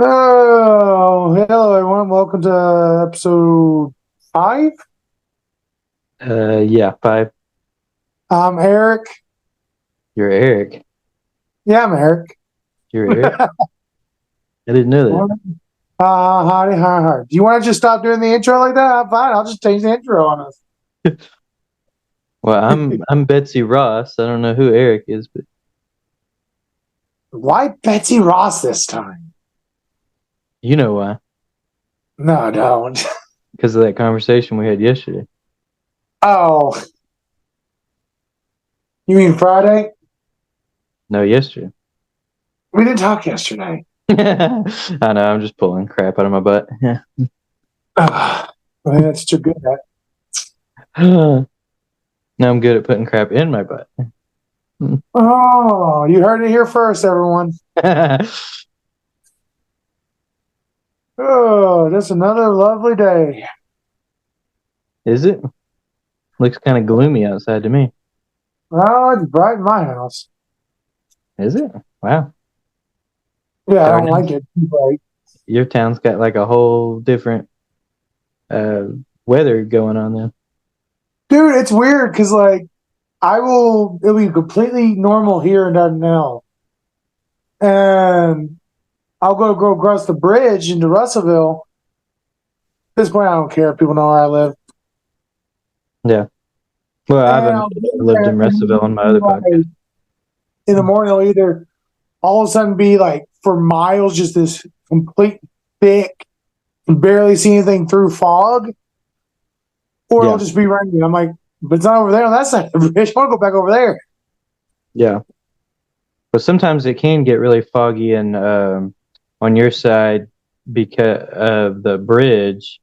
Oh, hello everyone. Welcome to episode 5. Yeah, 5. I'm Eric. You're Eric. Yeah, I'm Eric. You're Eric? I didn't know that. Howdy, hi. Do you want to just stop doing the intro like that? I'm fine. I'll just change the intro on us. Well, I'm Betsy Ross. I don't know who Eric is, but Why Betsy Ross this time? you know why. No, I don't. Because of that conversation we had yesterday. Oh, you mean Friday? No, yesterday. We didn't talk yesterday. I know, I'm just pulling crap out of my butt. Yeah. I think that's too good at. Now I'm good at putting crap in my butt. Oh, you heard it here first, everyone. Oh, that's another lovely day. Is it? Looks kind of gloomy outside to me. Well, it's bright in my house. Is it? Wow. Yeah, I Our don't like it. Right. Your town's got like a whole different uh, weather going on then. Dude, it's weird because it'll be completely normal here in Dardanelle. And I'll go across the bridge into Russellville. At this point, I don't care if people know where I live. Yeah. Well, And I've I'll get lived there in and Russellville on my other podcast. in the morning, it'll either all of a sudden be like for miles, just this complete thick, barely see anything through fog, or Yeah. it'll just be raining. I'm like, but it's not over there on that side of the bridge. I want to go back over there. Yeah. But sometimes it can get really foggy and on your side because of the bridge,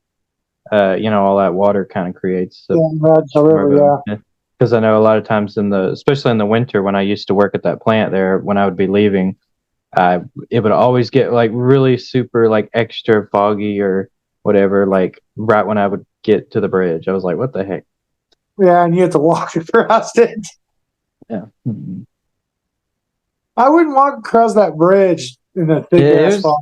all that water kind of creates Yeah, that's the river, yeah. because I know a lot of times especially in the winter when I used to work at that plant there, when I would be leaving, it would always get like really super like extra foggy or whatever, like right when I would get to the bridge. I was like, what the heck? Yeah, and you have to walk across it. Yeah. I wouldn't walk across that bridge in a thick Yeah, ass fog.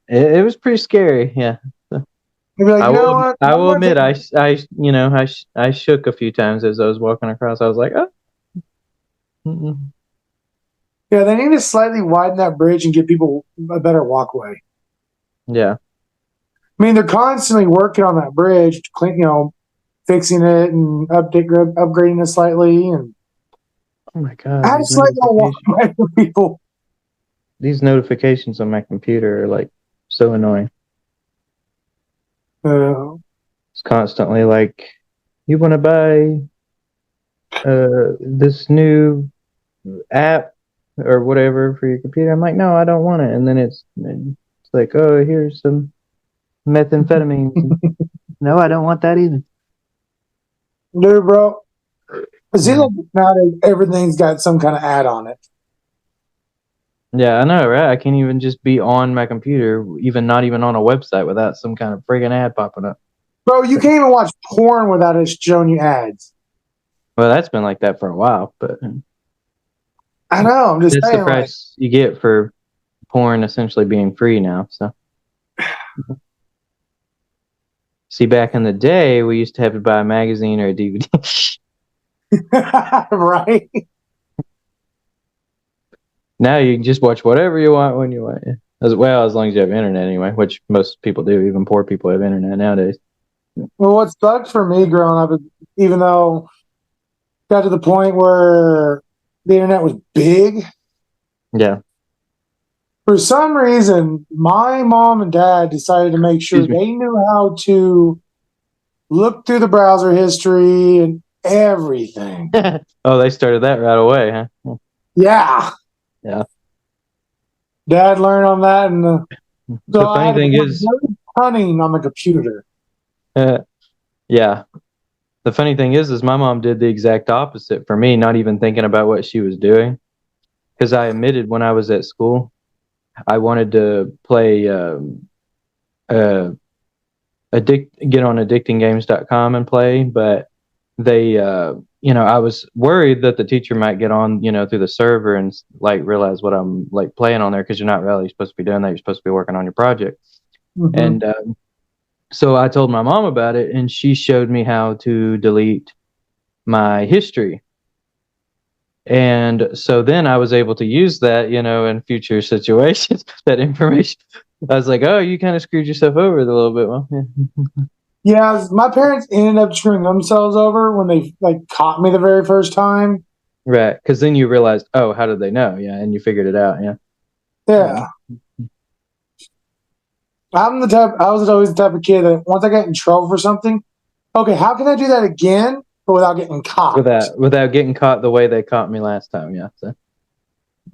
it was pretty scary. Yeah. You'd be like, you know what? I will admit, I shook a few times as I was walking across. I was like, oh. Mm-mm. Yeah, they need to slightly widen that bridge and give people a better walkway. Yeah. I mean, they're constantly working on that bridge, fixing it and upgrading it slightly, and Oh my God, add a slightly more walkway for people. these notifications on my computer are like so annoying. It's constantly like, you want to buy this new app or whatever for your computer? I'm like, no, I don't want it. And then it's like, oh, here's some methamphetamine. No, I don't want that either. Dude, bro, it seems like nowadays everything's got some kind of ad on it. Yeah, I know, right? I can't even just be on my computer, not even on a website without some kind of friggin' ad popping up. Bro, you can't even watch porn without it showing you ads. Well, that's been like that for a while, but I know, I'm just that's saying. the price you get for porn essentially being free now. So, see, back in the day, we used to have to buy a magazine or a DVD. Right? Now you can just watch whatever you want when you want. As well, as long as you have internet anyway, which most people do. Even poor people have internet nowadays. Well, what sucked for me growing up is even though it got to the point where the internet was big, Yeah. for some reason, my mom and dad decided to make sure they knew how to look through the browser history and everything. Oh, they started that right away, huh? Yeah. Yeah. Dad learned on that, and The funny thing is, cunning on the computer. yeah. The funny thing is my mom did the exact opposite for me, not even thinking about what she was doing. Because I admitted when I was at school, I wanted to play, get on addictinggames.com and play, but they I was worried that the teacher might get on through the server and like realize what I'm like playing on there, because you're not really supposed to be doing that. You're supposed to be working on your project. Mm-hmm. And so I told my mom about it, and she showed me how to delete my history. And so then I was able to use that, in future situations, that information. I was like, oh, you kind of screwed yourself over a little bit. Well, yeah. Yeah, my parents ended up screwing themselves over when they like caught me the very first time. Right. Because then you realized, oh, how did they know? Yeah. And you figured it out. Yeah. Yeah, I was always the type of kid that once I got in trouble for something, okay, how can I do that again, but without getting caught? Without getting caught the way they caught me last time. Yeah. So,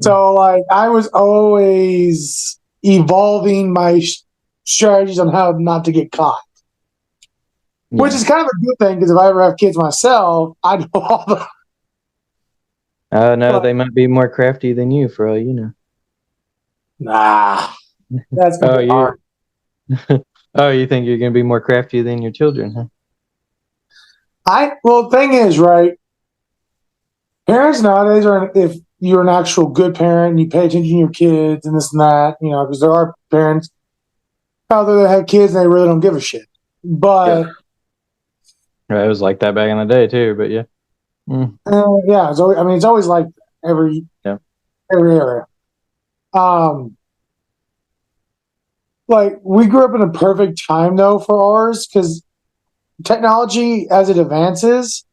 So like I was always evolving my strategies on how not to get caught, which yeah. is kind of a good thing because if I ever have kids myself, I know all the. No, But they might be more crafty than you, for all you know. nah, that's gonna Oh, be hard. oh, you think you're gonna be more crafty than your children, huh? Well, the thing is, right? Parents nowadays are if you're an actual good parent and you pay attention to your kids and this and that, because there are parents out there that have kids and they really don't give a shit. Yeah. But Right, it was like that back in the day too, but yeah. Mm, yeah, it's always like every yeah. every area. Um, like we grew up in a perfect time though for ours because technology as it advances,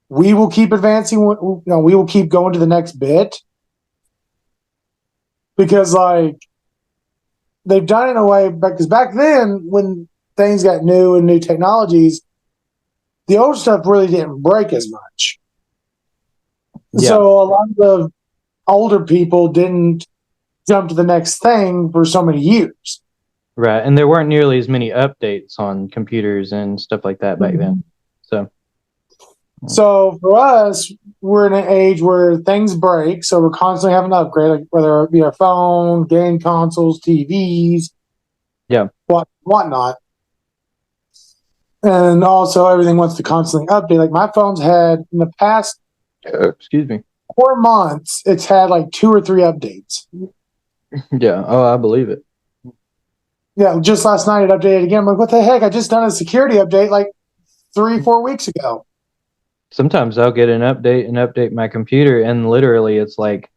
we will keep advancing. We will keep going to the next bit because like they've done it in a way because back then when things got new and new technologies, the old stuff really didn't break as much. Yeah. So a lot of the older people didn't jump to the next thing for so many years. Right. And there weren't nearly as many updates on computers and stuff like that back then. So So for us, we're in an age where things break, so we're constantly having to upgrade, like whether it be our phone, game consoles, TVs, yeah. whatnot. And also everything wants to constantly update. Like my phone's had in the past Excuse me. 4 months, it's had like 2 or 3 updates. Yeah. Oh, I believe it. Yeah, just last night it updated again. I'm like, what the heck? I just done a security update like 3, 4 weeks ago. Sometimes I'll get an update and update my computer, and literally it's like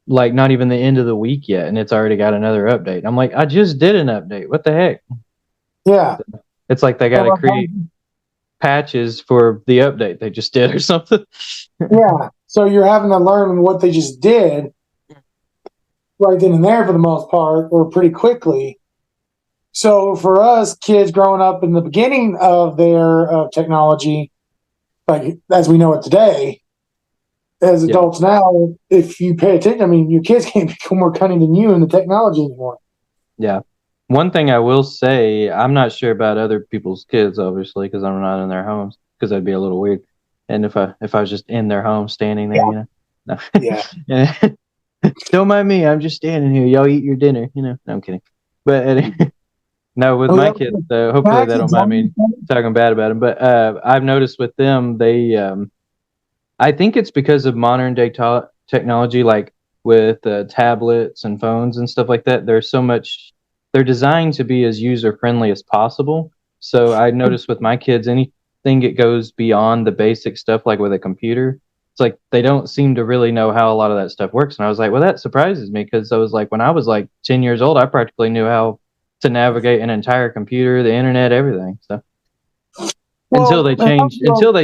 not even the end of the week yet, and it's already got another update. I'm like, I just did an update. What the heck? Yeah. It's like they got to create patches for the update they just did or something. Yeah. So you're having to learn what they just did right then and there for the most part, or pretty quickly. So for us, kids growing up in the beginning of their technology, like as we know it today, as Yeah. adults now, if you pay attention, I mean, your kids can't become more cunning than you in the technology anymore. Yeah. One thing I will say, I'm not sure about other people's kids, obviously, because I'm not in their homes, because that'd be a little weird. And if I was just in their home standing there, no. Yeah. Yeah. Don't mind me. I'm just standing here. Y'all eat your dinner. No, I'm kidding. But no, with my kids, hopefully they don't mind me talking bad about them. But I've noticed with them, they I think it's because of modern day technology, like with tablets and phones and stuff like that. There's so much. They're designed to be as user friendly as possible. So I noticed with my kids, anything it goes beyond the basic stuff, like with a computer. It's like they don't seem to really know how a lot of that stuff works. And I was like, well, that surprises me, because I was like, when I was like 10 years old, I practically knew how to navigate an entire computer, the internet, everything. So until Well, they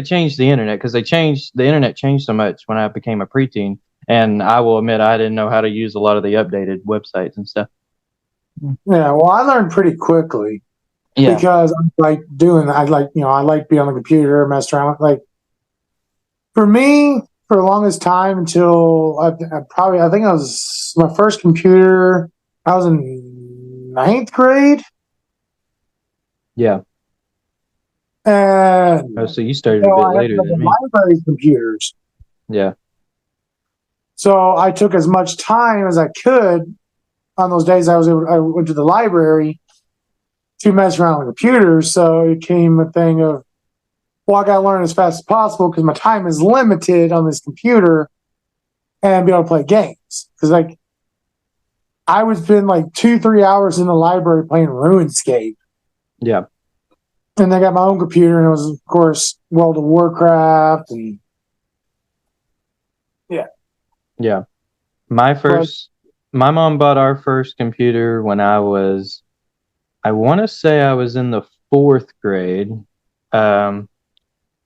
changed the internet, because the internet changed so much when I became a preteen, and I will admit I didn't know how to use a lot of the updated websites and stuff. yeah. Well, I learned pretty quickly Yeah. because I like being on the computer, mess around. Like for me, for the longest time until I think I was my first computer. I was in ninth grade, Yeah. and Oh, so you started a bit I had later the than me. library computers. Yeah. So I took as much time as I could on those days I went to the library to mess around with computers. So it came a thing of well, I got to learn as fast as possible because my time is limited on this computer and be able to play games. Because like I would spend like 2-3 hours in the library playing RuneScape. Yeah. And I got my own computer, and it was, of course, World of Warcraft, and Yeah. My mom bought our first computer when I want to say I was in the 4th grade. Um,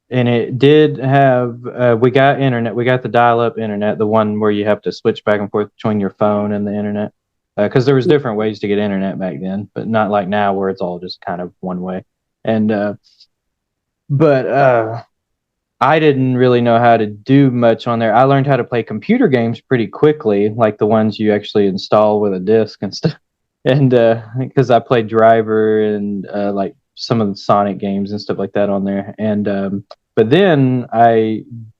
and it did have, we got internet. We got the dial-up internet, the one where you have to switch back and forth between your phone and the internet. Because there was different ways to get internet back then, but not like now where it's all just kind of one way. And, but I didn't really know how to do much on there. I learned how to play computer games pretty quickly, like the ones you actually install with a disc and stuff. And because I played Driver and like some of the Sonic games and stuff like that on there. And but then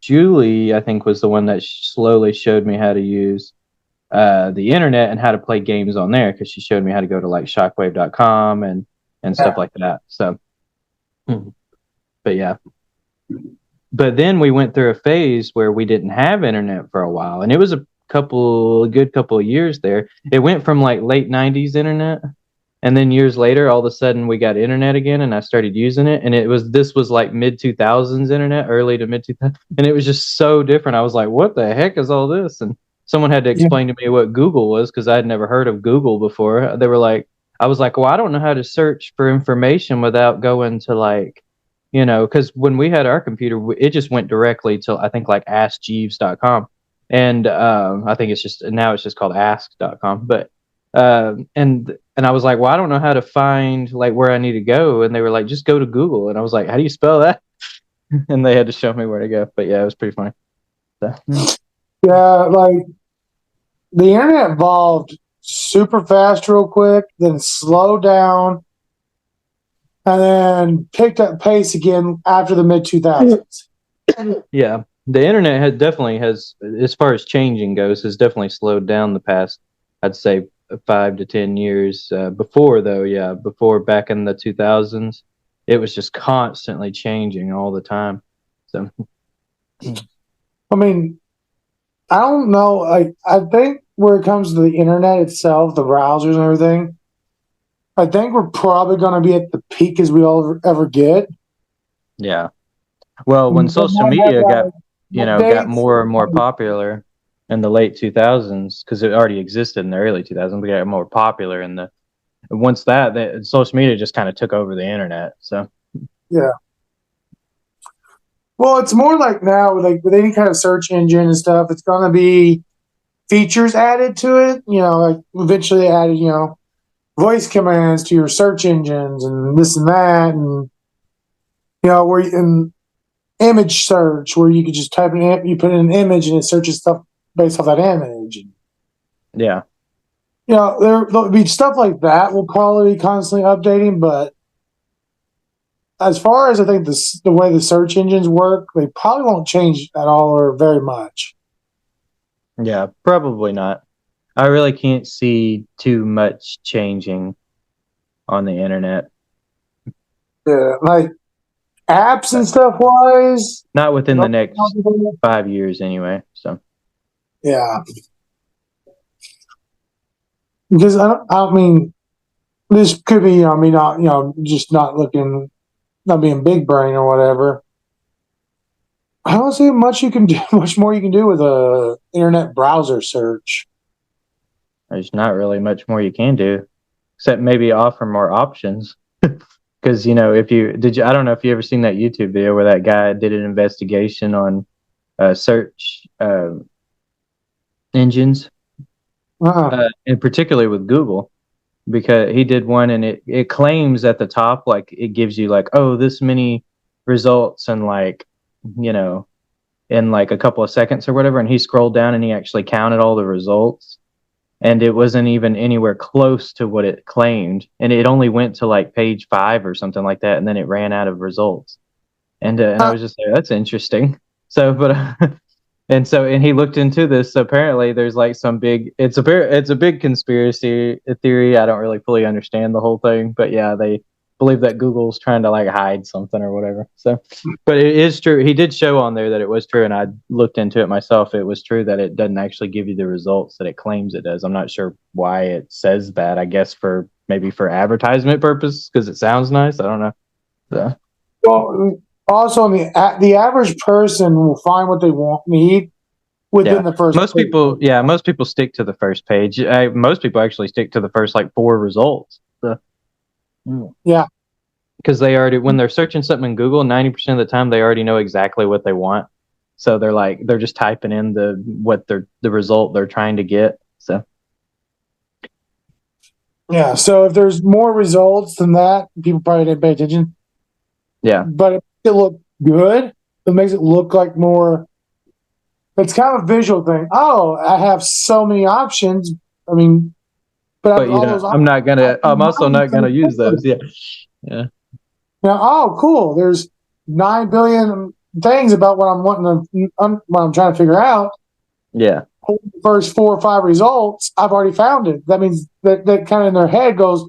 Julie, I think, was the one that slowly showed me how to use the internet and how to play games on there, because she showed me how to go to like shockwave.com and stuff like that. So, but yeah. But then we went through a phase where we didn't have internet for a while, and it was a good couple of years there. It went from like late 90s internet, and then years later, all of a sudden we got internet again, and I started using it, and this was like mid 2000s internet, early to mid 2000s, and it was just so different. I was like, what the heck is all this? And someone had to explain to me what Google was, because I had never heard of Google before. They were like, I was like, well, I don't know how to search for information without going to like, because when we had our computer, it just went directly to, I think, like askjeeves.com. And I think now it's just called ask.com. But and I was like, well, I don't know how to find like where I need to go. And they were like, just go to Google. And I was like, how do you spell that? And they had to show me where to go. But yeah, it was pretty funny. So. Yeah, like the internet evolved super fast real quick, then slowed down, and then picked up pace again after the mid 2000s. Yeah, the internet has, as far as changing goes, has definitely slowed down the past, I'd say, 5 to 10 years. Before back in the 2000s, it was just constantly changing all the time. So, I mean, I don't know. Like, I think where it comes to the internet itself, the browsers and everything, I think we're probably going to be at the peak as we all ever get. yeah. Well, when social media got more and more popular in the late 2000s, because it already existed in the early 2000s, we got more popular once that social media just kind of took over the internet. So yeah. Well, it's more like now, like with any kind of search engine and stuff, it's going to be features added to it. Like eventually they added, voice commands to your search engines and this and that, and where in image search, where you could just type in, you put in an image and it searches stuff based off that image. Yeah. There'll be stuff like that will probably be constantly updating, but as far as I think the way the search engines work, they probably won't change at all or very much. Yeah, probably not. I really can't see too much changing on the internet. Yeah, like apps and stuff wise. Not within the next 5 years anyway. So yeah. Because I mean, this could be, just not being big brain or whatever. I don't see much more you can do with a internet browser search. there's not really much more you can do, except maybe offer more options. Because I don't know if you ever seen that YouTube video where that guy did an investigation on search engines, and particularly with Google, because he did one and it claims at the top, like it gives you like, oh, this many results and like, in like a couple of seconds or whatever, and he scrolled down and he actually counted all the results, and it wasn't even anywhere close to what it claimed, and it only went to like page 5 or something like that, and then it ran out of results, and I was just like, that's interesting. So but and he looked into this. So apparently there's like it's a big conspiracy theory. I don't really fully understand the whole thing, but yeah, they believe that Google's trying to like hide something or whatever. So, but it is true. He did show on there that it was true, and I looked into it myself. It was true that it doesn't actually give you the results that it claims it does. I'm not sure why it says that. I guess for maybe for advertisement purpose because it sounds nice. I don't know. So. Well, also, the average person will find what they need within the first. Most people, most people stick to the first page. Most people actually stick to the first like 4 results. So. Yeah, because they already when they're searching something in Google, 90% of the time they already know exactly what they want. So they're just typing in the result they're trying to get. So yeah. So if there's more results than that, people probably didn't pay attention. yeah, But it look good. It makes it look like more. It's kind of a visual thing. Oh, I have so many options. I mean, but but you all know, those I'm not gonna. I'm also not gonna use those. options. Yeah, yeah, Now, oh, cool. There's 9 billion things about what I'm wanting to, what I'm trying to figure out. yeah, The first 4 or 5 results, I've already found it. That means that kind of in their head goes,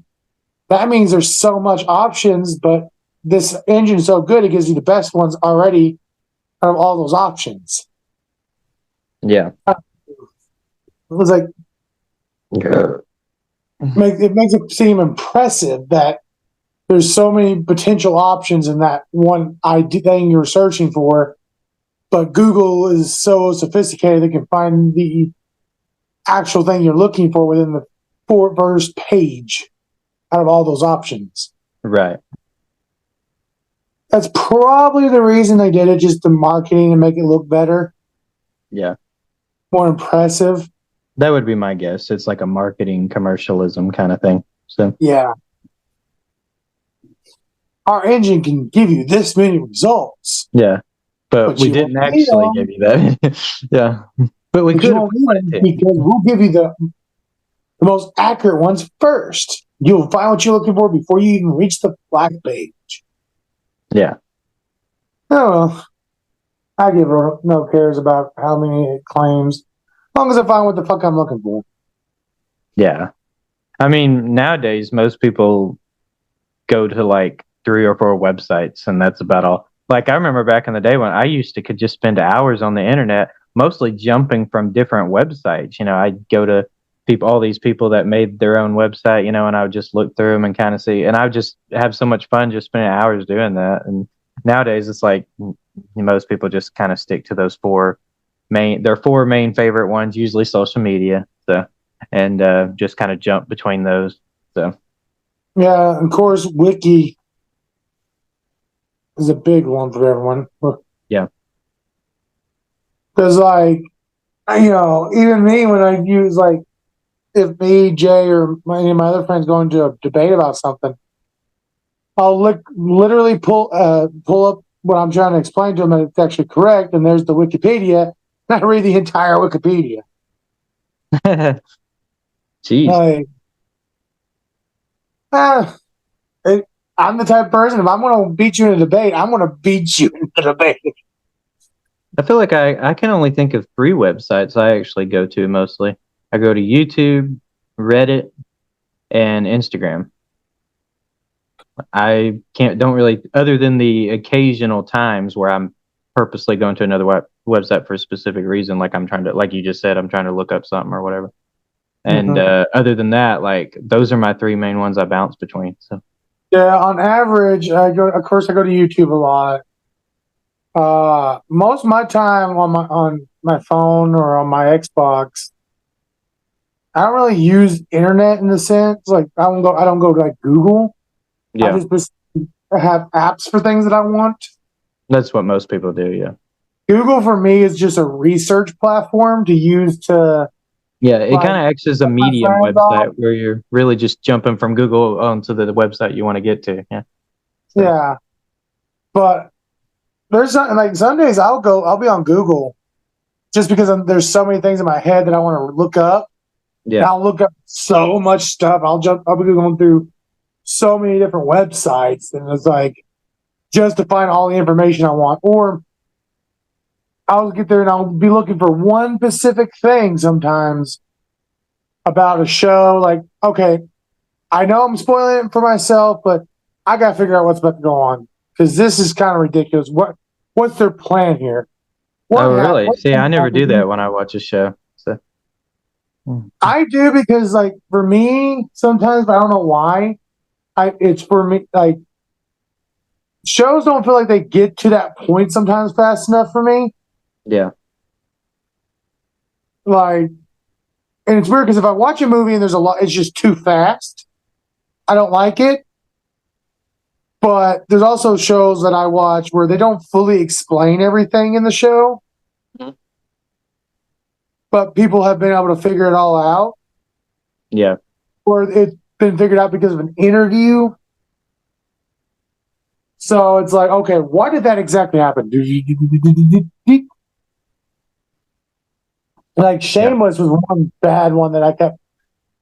that means there's so much options, but this engine's so good, it gives you the best ones already out of all those options. yeah. It was like, it makes it seem impressive that there's so many potential options in that one thing you're searching for, but Google is so sophisticated they can find the actual thing you're looking for within the first page out of all those options. Right. That's probably the reason they did it, just the marketing and make it look better. Yeah. More impressive. That would be my guess. It's like a marketing commercialism kind of thing. So yeah. Our engine can give you this many results. Yeah. But we didn't actually give you that. Yeah. But we could because we'll give you the most accurate ones first. You'll find what you're looking for before you even reach the black page. Yeah. Oh, I give her no cares about how many it claims, as long as I find what the fuck I'm looking for. Yeah. I mean, nowadays, most people go to like 3 or 4 websites, and that's about all. Like, I remember back in the day when I used to could just spend hours on the internet, mostly jumping from different websites. You know, I'd go to all these people that made their own website, you know, and I would just look through them and kind of see, and I would just have so much fun just spending hours doing that. And nowadays, it's like most people just kind of stick to those 4 main favorite ones, usually social media. So, and just kind of jump between those. So, yeah, of course, Wiki is a big one for everyone. Yeah. Because, like, you know, even me, when I use, like, if me, Jay, or any of my other friends go into a debate about something, I'll literally pull up what I'm trying to explain to them that it's actually correct, and there's the Wikipedia, and I read the entire Wikipedia. Jeez. Like, I'm the type of person, if I'm going to beat you in a debate, I'm going to beat you in a debate. I feel like I can only think of 3 websites I actually go to mostly. I go to YouTube, Reddit, and Instagram. I don't really, other than the occasional times where I'm purposely going to another website for a specific reason, like I'm trying to, like you just said, I'm trying to look up something or whatever. And other than that, like those are my 3 main ones I bounce between. So yeah, on average, I go to YouTube a lot. Most of my time on my phone or on my Xbox, I don't really use internet in the sense like I don't go to like Google. yeah, I have apps for things that I want. that's what most people do. Yeah. Google for me is just a research platform to use to. Yeah, it kind of acts as a medium website where you're really just jumping from Google onto the website you want to get to. Yeah. So. Yeah. But there's like some days I'll be on Google just because there's so many things in my head that I want to look up. Yeah. And I'll look up so much stuff. I'll be going through so many different websites, and it's like just to find all the information I want. Or I'll get there and I'll be looking for one specific thing sometimes about a show. Like, okay, I know I'm spoiling it for myself, but I gotta figure out what's about to go on because this is kind of ridiculous. What's their plan here? Oh, What really? happened? See, I never do that when I watch a show. So, I do because, like, for me, sometimes I don't know why. It's for me. Like, shows don't feel like they get to that point sometimes fast enough for me. yeah, Like, and it's weird because if I watch a movie and there's a lot, it's just too fast. I don't like it. But there's also shows that I watch where they don't fully explain everything in the show, Mhm. but people have been able to figure it all out, yeah, or it's been figured out because of an interview. So it's like, okay, why did that exactly happen? Like yeah. Shameless was one bad one that I kept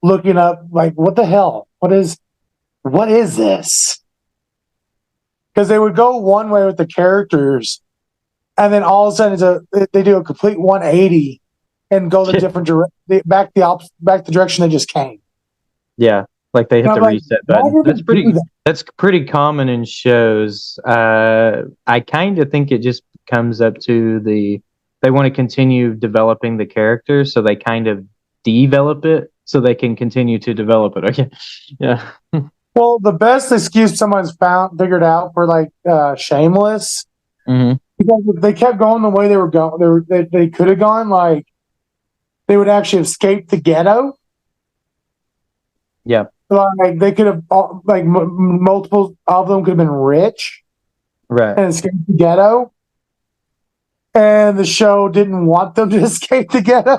looking up. Like, what the hell? What is this? Because they would go one way with the characters, and then all of a sudden they do a complete 180 and go the different direction, back the direction they just came. Yeah, like they And hit I'm the like, reset why button. did they do that? That's pretty common in shows. I kind of think it just comes up to they want to continue developing the character, so they kind of develop it so they can continue to develop it. Okay, yeah, Well, the best excuse someone's figured out for like Shameless, hmm, because if they kept going the way they were going, they could have gone. Like they would actually escape the ghetto. yeah, Like they could have, like multiple of them could have been rich right, and escaped the ghetto, and the show didn't want them to escape the ghetto.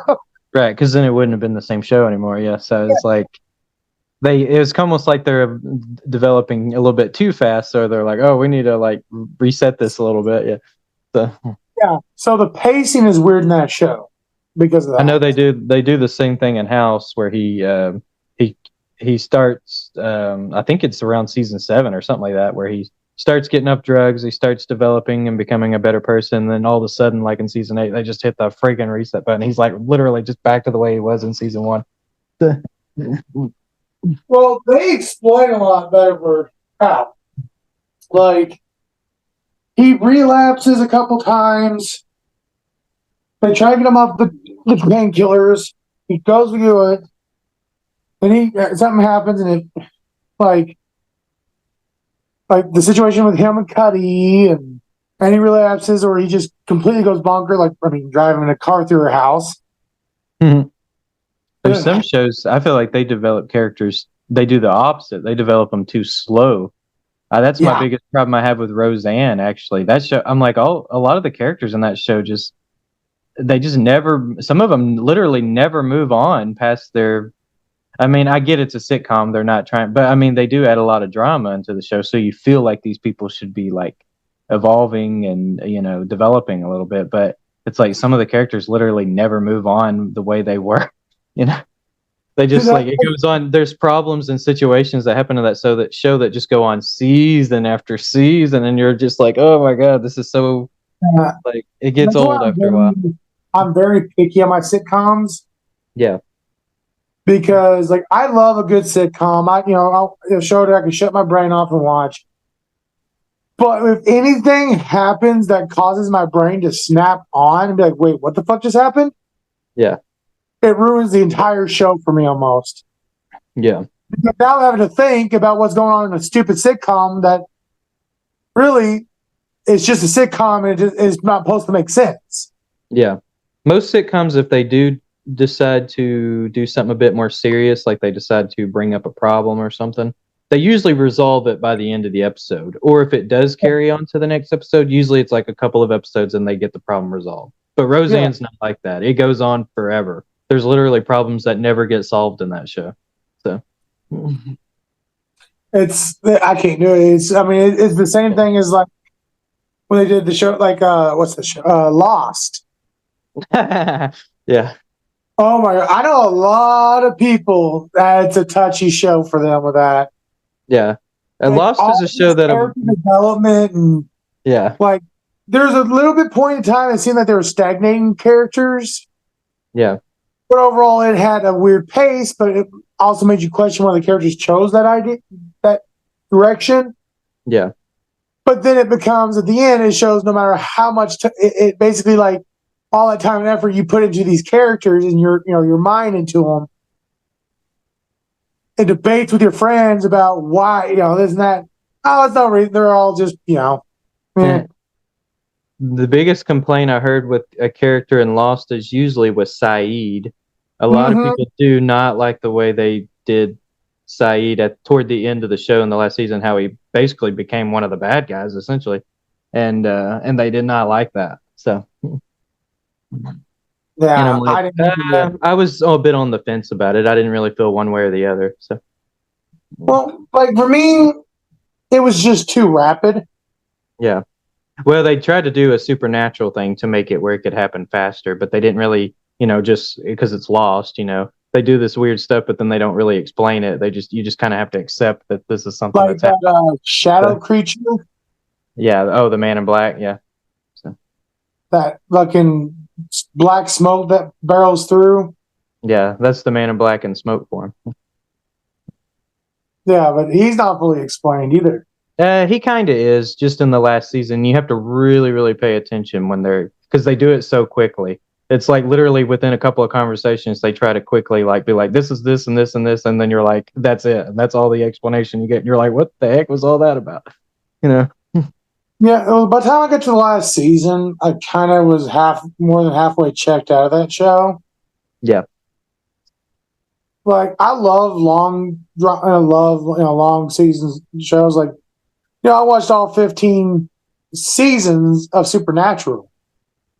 right. Because then it wouldn't have been the same show anymore. Yeah, so it's like it was almost like they're developing a little bit too fast, so they're like, oh, we need to like reset this a little bit. Yeah, so. Yeah. So the pacing is weird in that show because of I know that. they do the same thing in House where he he starts I think it's around season 7 or something like that where he starts getting up drugs, he starts developing and becoming a better person, then all of a sudden like in season 8 they just hit the freaking reset button. He's like literally just back to the way he was in season 1. Well, they explain a lot better for how. Like he relapses a couple times. They try to get him off the painkillers. He goes to do it. Then something happens, and it like the situation with him and Cuddy, and he relapses, or he just completely goes bonker. Like I mean, driving a car through her house. There's some shows I feel like they develop characters, they do the opposite. They develop them too slow. That's my Yeah, biggest problem I have with Roseanne. Actually, that show, I'm like, a lot of the characters in that show just they just never. Some of them literally never move on past their. I mean, I get it's a sitcom; they're not trying, but I mean, they do add a lot of drama into the show, so you feel like these people should be like evolving and developing a little bit. But it's like some of the characters literally never move on the way they were. You know, they just like it goes on. There's problems and situations that happen to that show that just go on season after season, and you're just like, oh my god, this is so like it gets that's why old after a while. I'm very picky on my sitcoms Yeah, because like I love a good sitcom. I'll a show that I can shut my brain off and watch. But if anything happens that causes my brain to snap on and be like, wait, what the fuck just happened? yeah, It ruins the entire show for me almost. yeah, Because now I'm having to think about what's going on in a stupid sitcom that really is just a sitcom and it is not supposed to make sense. yeah. Most sitcoms, if they do decide to do something a bit more serious, like they decide to bring up a problem or something, they usually resolve it by the end of the episode. Or if it does carry on to the next episode, usually it's like a couple of episodes and they get the problem resolved. But Yeah. Roseanne's not like that. It goes on forever. There's literally problems that never get solved in that show. So, I can't do it. It's the same thing as like when they did the show, like what's the show? Lost. yeah, Oh my god. I know a lot of people that it's a touchy show for them with that. yeah. And Like Lost is all a show this that, character development and yeah, like there's a little bit point in time it seemed like they were stagnating characters, yeah, but overall it had a weird pace, but it also made you question why the characters chose that idea, that direction. Yeah. But then it becomes at the end, it shows no matter how much it basically like all that time and effort you put into these characters and your mind into them, and debates with your friends about why this and that. Oh, it's no reason. They're all just eh. The biggest complaint I heard with a character in Lost is usually with Saeed. A lot of Mm-hmm. people do not like the way they did Saeed toward the end of the show in the last season, how he basically became one of the bad guys essentially, and they did not like that. So, and I'm Yeah, like, I didn't. I was a bit on the fence about it. I didn't really feel one way or the other. So, Well, like for me, it was just too rapid. yeah. Well, they tried to do a supernatural thing to make it where it could happen faster, but they didn't really, just because it's lost, they do this weird stuff, but then they don't really explain it. You just kind of have to accept that this is something Like that's that happening. shadow So, creature, yeah. Oh, the Man in Black. Yeah. So, that fucking black smoke that barrels through. yeah, that's the Man in Black in smoke form. Yeah, but he's not fully explained either. He kind of is just in the last season. You have to really, really pay attention because they do it so quickly. It's like literally within a couple of conversations, they try to quickly like be like, this is this and this and this. And then you're like, that's it. And that's all the explanation you get. And you're like, what the heck was all that about? You know? Yeah, well, by the time I got to the last season, I kind of was more than halfway checked out of that show. Yeah. Like I love long seasons shows. Like I watched all 15 seasons of Supernatural.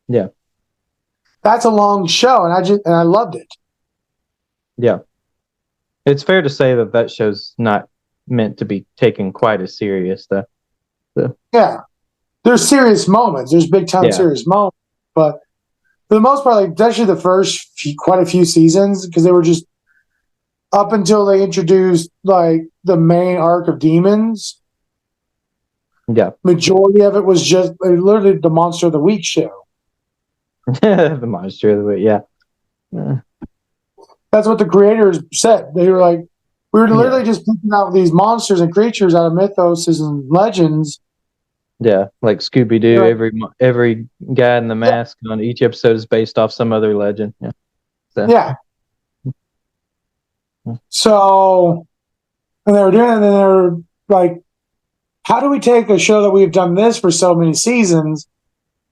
Yeah. That's a long show, and I loved it. Yeah. It's fair to say that show's not meant to be taken quite as serious, though. So, Yeah, there's serious moments. There's big time yeah. serious moments, but for the most part, like actually the first quite a few seasons because they were just up until they introduced like the main arc of demons. Yeah. Majority of it was just literally the Monster of the Week show. The monster of the week. Yeah. That's what the creators said. They were like, we were literally just picking out these monsters and creatures out of mythos and legends. Yeah, like Scooby Doo. Every guy in the mask on each episode is based off some other legend. Yeah. So. Yeah. So, and they were doing it, and then they were like, how do we take a show that we've done this for so many seasons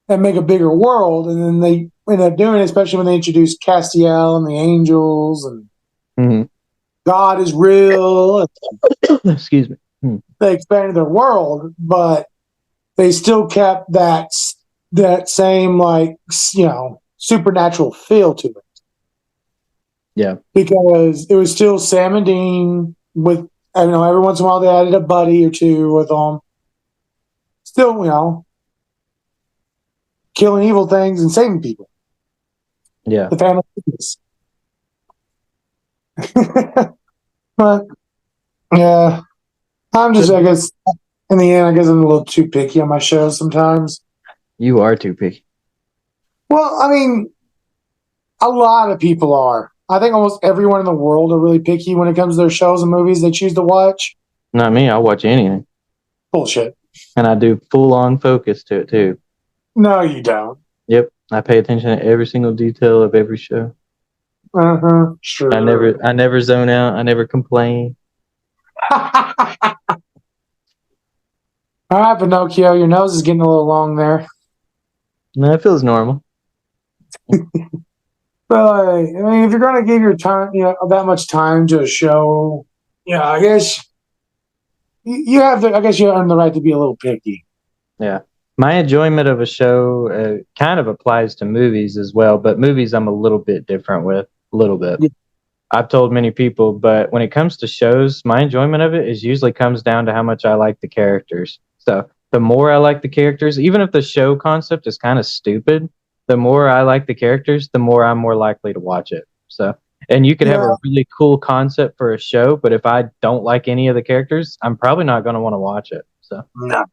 and make a bigger world? And then they ended up doing it, especially when they introduced Castiel and the angels and God is real. Excuse me. They expanded their world, but they still kept that same supernatural feel to it. Yeah, because it was still Sam and Dean with every once in a while they added a buddy or two with them. Still, killing evil things and saving people. Yeah, the family business. But yeah, I guess in the end, I guess I'm a little too picky on my shows sometimes. You are too picky. Well, I mean, a lot of people are. I think almost everyone in the world are really picky when it comes to their shows and movies they choose to watch. Not me. I'll watch anything. Bullshit. And I do full on focus to it too. No, you don't. Yep, I pay attention to every single detail of every show. Sure. I never zone out. I never complain. All right, Pinocchio, your nose is getting a little long there. No, it feels normal. But I mean, if you're going to give your time, that much time to a show, I guess you have to. I guess you earn the right to be a little picky. Yeah, my enjoyment of a show kind of applies to movies as well, but movies I'm a little bit different with. A little bit. Yeah. I've told many people, but when it comes to shows, my enjoyment of it is usually comes down to how much I like the characters. So the more I like the characters, even if the show concept is kind of stupid, the more I like the characters, the more I'm more likely to watch it. So, and you could have a really cool concept for a show, but if I don't like any of the characters, I'm probably not going to want to watch it. So, no.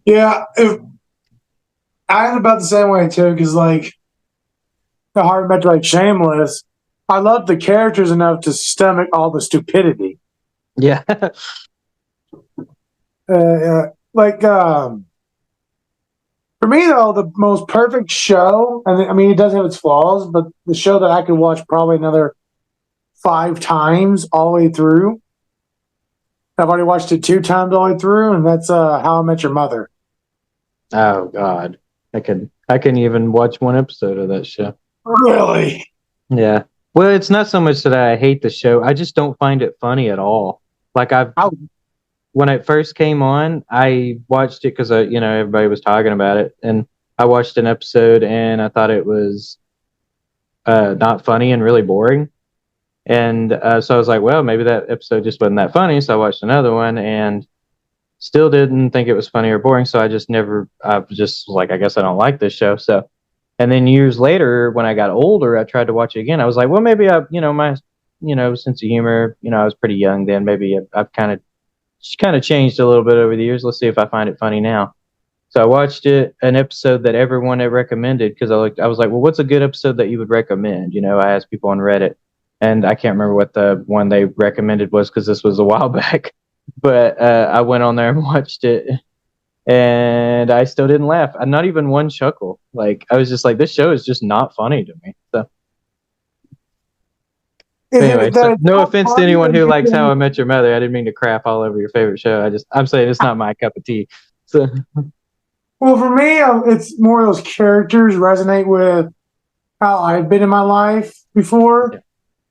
Yeah, I'm about the same way too, because like the hard met like Shameless, I love the characters enough to stomach all the stupidity. Yeah. like for me though, the most perfect show, and I mean it does have its flaws, but the show that I could watch probably another 5 times all the way through. I've already watched it 2 times all the way through, and that's How I Met Your Mother. Oh God, I can even watch one episode of that show. Really? Yeah. Well, it's not so much that I hate the show. I just don't find it funny at all. Like I, when it first came on, I watched it because everybody was talking about it, and I watched an episode and I thought it was not funny and really boring. And so I was like, well, maybe that episode just wasn't that funny. So I watched another one and still didn't think it was funny or boring. So I just was like, I guess I don't like this show. So, and then years later, when I got older, I tried to watch it again. I was like, well, maybe my, sense of humor, I was pretty young then. Maybe I've kind of changed a little bit over the years. Let's see if I find it funny now. So I watched an episode that everyone had recommended because I was like, well, what's a good episode that you would recommend? I asked people on Reddit, and I can't remember what the one they recommended was because this was a while back. But I went on there and watched it, and I still didn't laugh. Not even one chuckle. Like I was just like, this show is just not funny to me. So is anyway, it so that it's no not offense to funny anyone or who likes How because I Met Your Mother. I didn't mean to crap all over your favorite show. I'm saying it's not my cup of tea. So well, for me, it's more those characters resonate with how I've been in my life before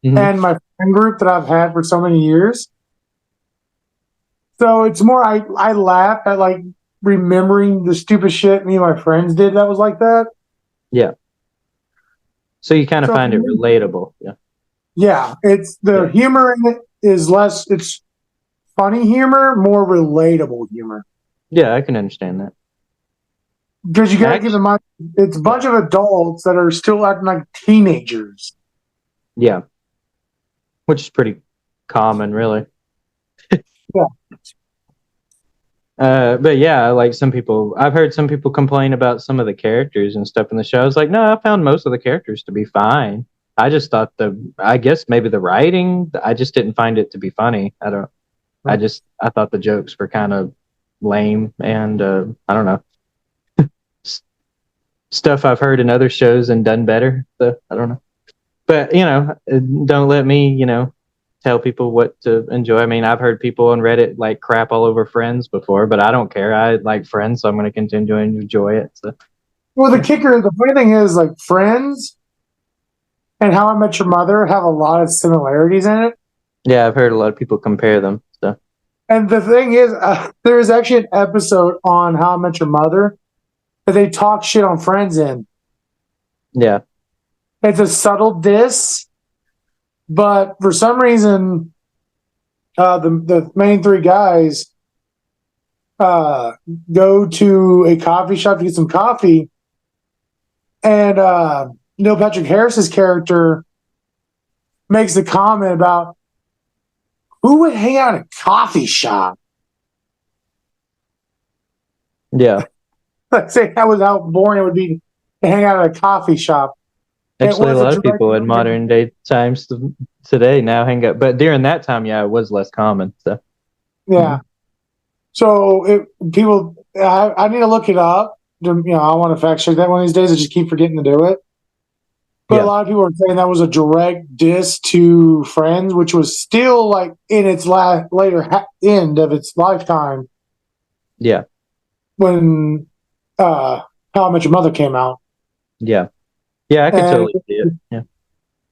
yeah. Hmm. and my friend group that I've had for so many years. So it's more I laugh at like remembering the stupid shit me and my friends did that was like that. Yeah. So you kind of So for find it me, relatable. Yeah. yeah, it's the Yeah. humor in it is less. It's funny humor, more relatable humor. Yeah, I can understand that. Because you got to keep in Actually, mind, it's a yeah. bunch of adults that are still acting like teenagers. Yeah. Which is pretty common, really. Yeah. But yeah, like I've heard some people complain about some of the characters and stuff in the show. I was like, no, I found most of the characters to be fine. I guess maybe the writing, I just didn't find it to be funny. I thought the jokes were kind of lame and, I don't know, s- stuff I've heard in other shows and done better. So I don't know. But don't let me tell people what to enjoy. I mean, I've heard people on Reddit like crap all over Friends before, but I don't care. I like Friends, so I'm going to continue to enjoy it. So Well, the funny thing is, like Friends and How I Met Your Mother have a lot of similarities in it. yeah, I've heard a lot of people compare them. So And the thing is, there is actually an episode on How I Met Your Mother that they talk shit on Friends in. yeah, It's a subtle diss, but for some reason, the main three guys uh, go to a coffee shop to get some coffee, and Neil Patrick Harris's character makes the comment about who would hang out at a coffee shop. yeah. Like, say that was how boring it would be to hang out at a coffee shop. It Actually, a was a lot of direct. people in modern day times today now hang up, but during that time, yeah, it was less common. So Yeah. mhm. So people, I need to look it up. I want to fact check that one of these days. I just keep forgetting to do it. But a Yeah, lot of people are saying that was a direct diss to Friends, which was still like in its end of its lifetime yeah, when How I Met Your Mother came out, yeah, yeah. I could and totally see it. Yeah.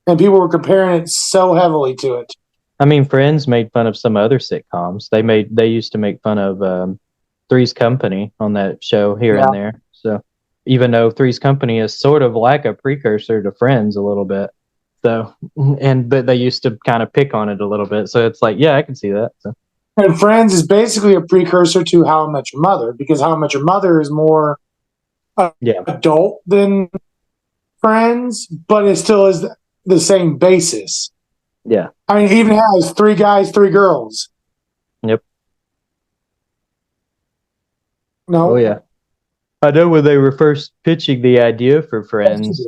and people were comparing it so heavily to it. I mean, Friends made fun of some other sitcoms. They used to make fun of Three's Company on that show here Yeah, and there. So even though Three's Company is sort of like a precursor to Friends a little bit, so but they used to kind of pick on it a little bit. So it's like, yeah, I can see that. So and Friends is basically a precursor to How I Met Your Mother because How I Met Your Mother is more yeah, adult than Friends, but it still is the same basis. yeah, I mean, it even has 3 guys, 3 girls. yep, oh No, yeah. I know when they were first pitching the idea for Friends,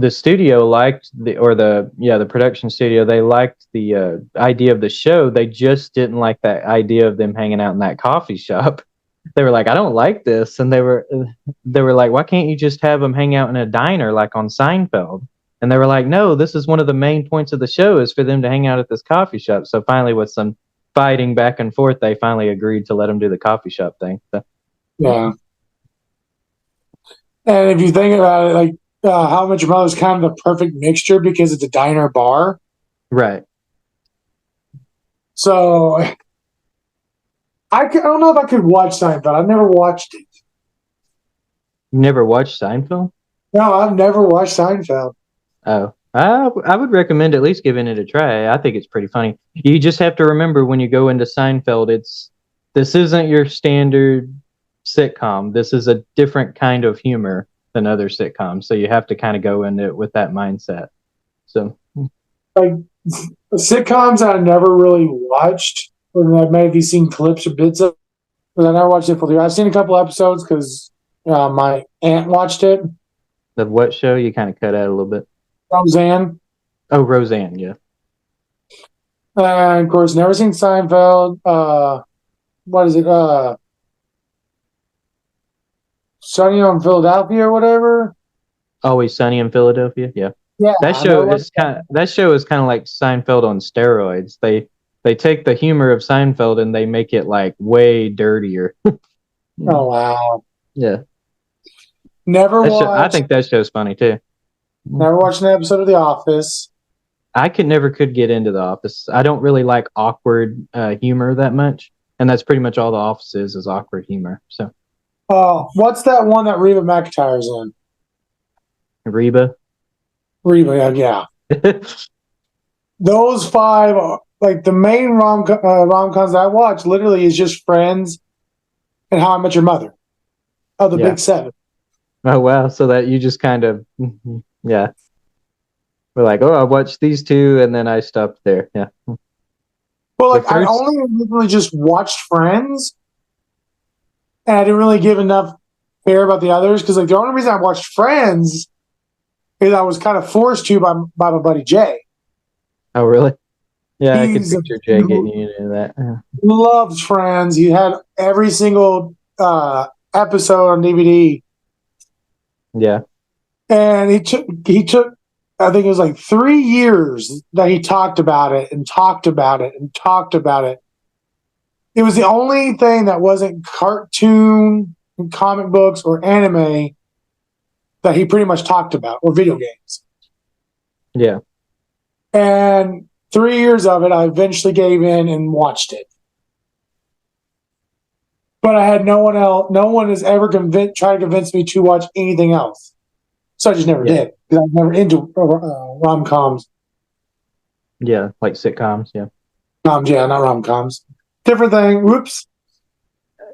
the studio liked the production studio, they liked the idea of the show. They just didn't like that idea of them hanging out in that coffee shop. They were like, I don't like this, and they were like, why can't you just have them hang out in a diner like on Seinfeld? And they were like, no, this is one of the main points of the show is for them to hang out at this coffee shop. So finally, with some fighting back and forth, they finally agreed to let them do the coffee shop thing. So, Yeah. And if you think about it, like How I Met Your Mother is kind of the perfect mixture because it's a diner bar. right. So I don't know if I could watch Seinfeld. I've never watched it. You never watched Seinfeld? No, I've never watched Seinfeld. Oh, I would recommend at least giving it a try. I think it's pretty funny. You just have to remember when you go into Seinfeld, this isn't your standard sitcom. This is a different kind of humor than other sitcoms. So you have to kind of go into it with that mindset. So, Like sitcoms I never really watched, or I've maybe seen clips or bits of. But I never watched it fully. I've seen a couple episodes because my aunt watched it. the what show you kind of cut out a little bit. Roseanne. Oh, Roseanne, yeah. And of course, never seen Seinfeld. What is it? Sunny on Philadelphia or whatever. Always Sunny in Philadelphia, yeah. Yeah, That I show never is kind of like Seinfeld on steroids. They take the humor of Seinfeld and they make it like way dirtier. Oh wow! Yeah. Never I watched. think that show's funny too. Never watched an episode of The Office. I never could get into The Office. I don't really like awkward humor that much, and that's pretty much all The Office is awkward humor. So Oh, what's that one that Reba McEntire's in? Reba. Reba, yeah. Those five, like the main rom-coms I watch, literally is just Friends and How I Met Your Mother. Oh, the Yeah. big seven. Oh wow! So that you just kind of yeah. We're like, oh, I watched these two, and then I stopped there. Yeah. Well, like The I first, only literally just watched Friends, and I didn't really give enough care about the others because like the only reason I watched Friends is I was kind of forced to by my buddy Jay. oh really? Yeah, I could He's picture Jay getting you into that. Yeah. loved Friends. He had every single episode on DVD, Yeah. and he took I think it was like 3 years that he talked about it and talked about it and talked about it. It was the only thing that wasn't cartoon, comic books, or anime that he pretty much talked about, or video games. Yeah. And 3 years of it, I eventually gave in and watched it. But I had no one else. No one has ever tried to convince me to watch anything else. So I just never did because I was never into rom coms. Yeah, like sitcoms. Yeah. Yeah, not rom coms. Different thing. Whoops.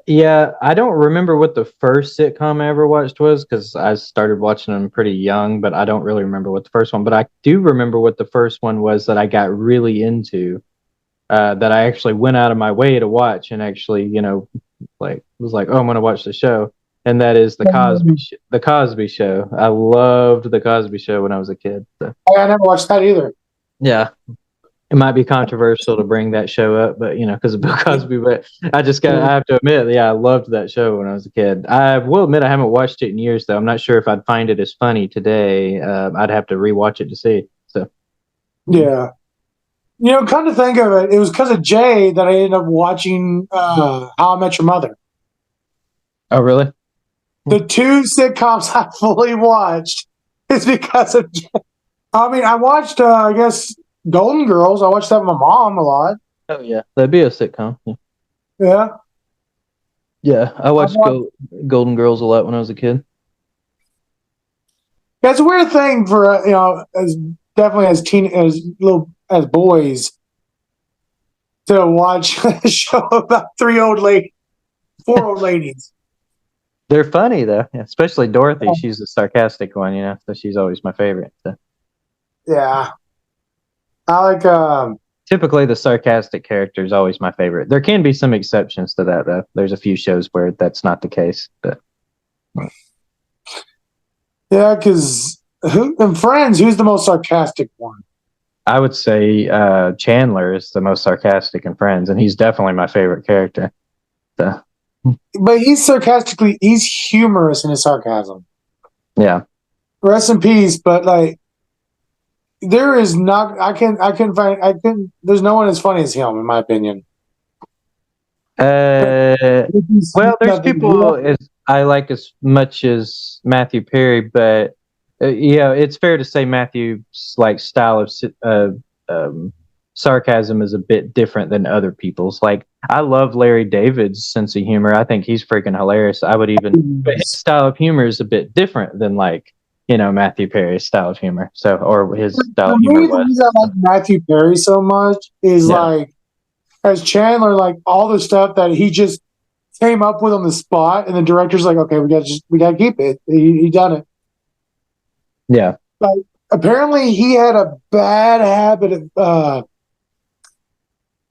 Yeah, I don't remember what the first sitcom I ever watched was because I started watching them pretty young, but I don't really remember what the first one. But I do remember what the first one was that I got really into, that I actually went out of my way to watch and actually, like was like, oh, I'm gonna watch the show, and that is the Cosby Show. I loved the Cosby Show when I was a kid. So. I never watched that either. Yeah, it might be controversial to bring that show up, but because of Bill Cosby. But I have to admit, yeah, I loved that show when I was a kid. I will admit I haven't watched it in years, though. I'm not sure if I'd find it as funny today. I'd have to rewatch it to see. So, Yeah. Come to think of it, it was because of Jay that I ended up watching How I Met Your Mother. oh really? The two sitcoms I fully watched is because of Jay. I mean, I watched, I guess, Golden Girls. I watched that with my mom a lot. Oh yeah, that'd be a sitcom. Yeah, Yeah. yeah. I watched Golden Girls a lot when I was a kid. That's a weird thing for, as definitely as boys to watch a show about four old ladies. They're funny though, yeah, especially Dorothy. She's the sarcastic one, so she's always my favorite. So. Yeah. I like, typically the sarcastic character is always my favorite. There can be some exceptions to that though. There's a few shows where that's not the case, but yeah, because in Friends, who's the most sarcastic one? I would say Chandler is the most sarcastic in Friends, and he's definitely my favorite character. So, But he's humorous in his sarcasm. yeah. Rest in peace. But like, there is not. There's no one as funny as him, in my opinion. Uh, well, there's people as I like as much as Matthew Perry, but yeah, it's fair to say Matthew's like style of sarcasm is a bit different than other people's. Like, I love Larry David's sense of humor. I think he's freaking hilarious. But his style of humor is a bit different than like Matthew Perry's style of humor. So, or his style For of humor me, the was. reason I like Matthew Perry so much is Yeah, like as Chandler, like all the stuff that he just came up with on the spot, and the director's like, okay, we got to keep it. He done it. yeah. Like apparently, he had a bad habit of,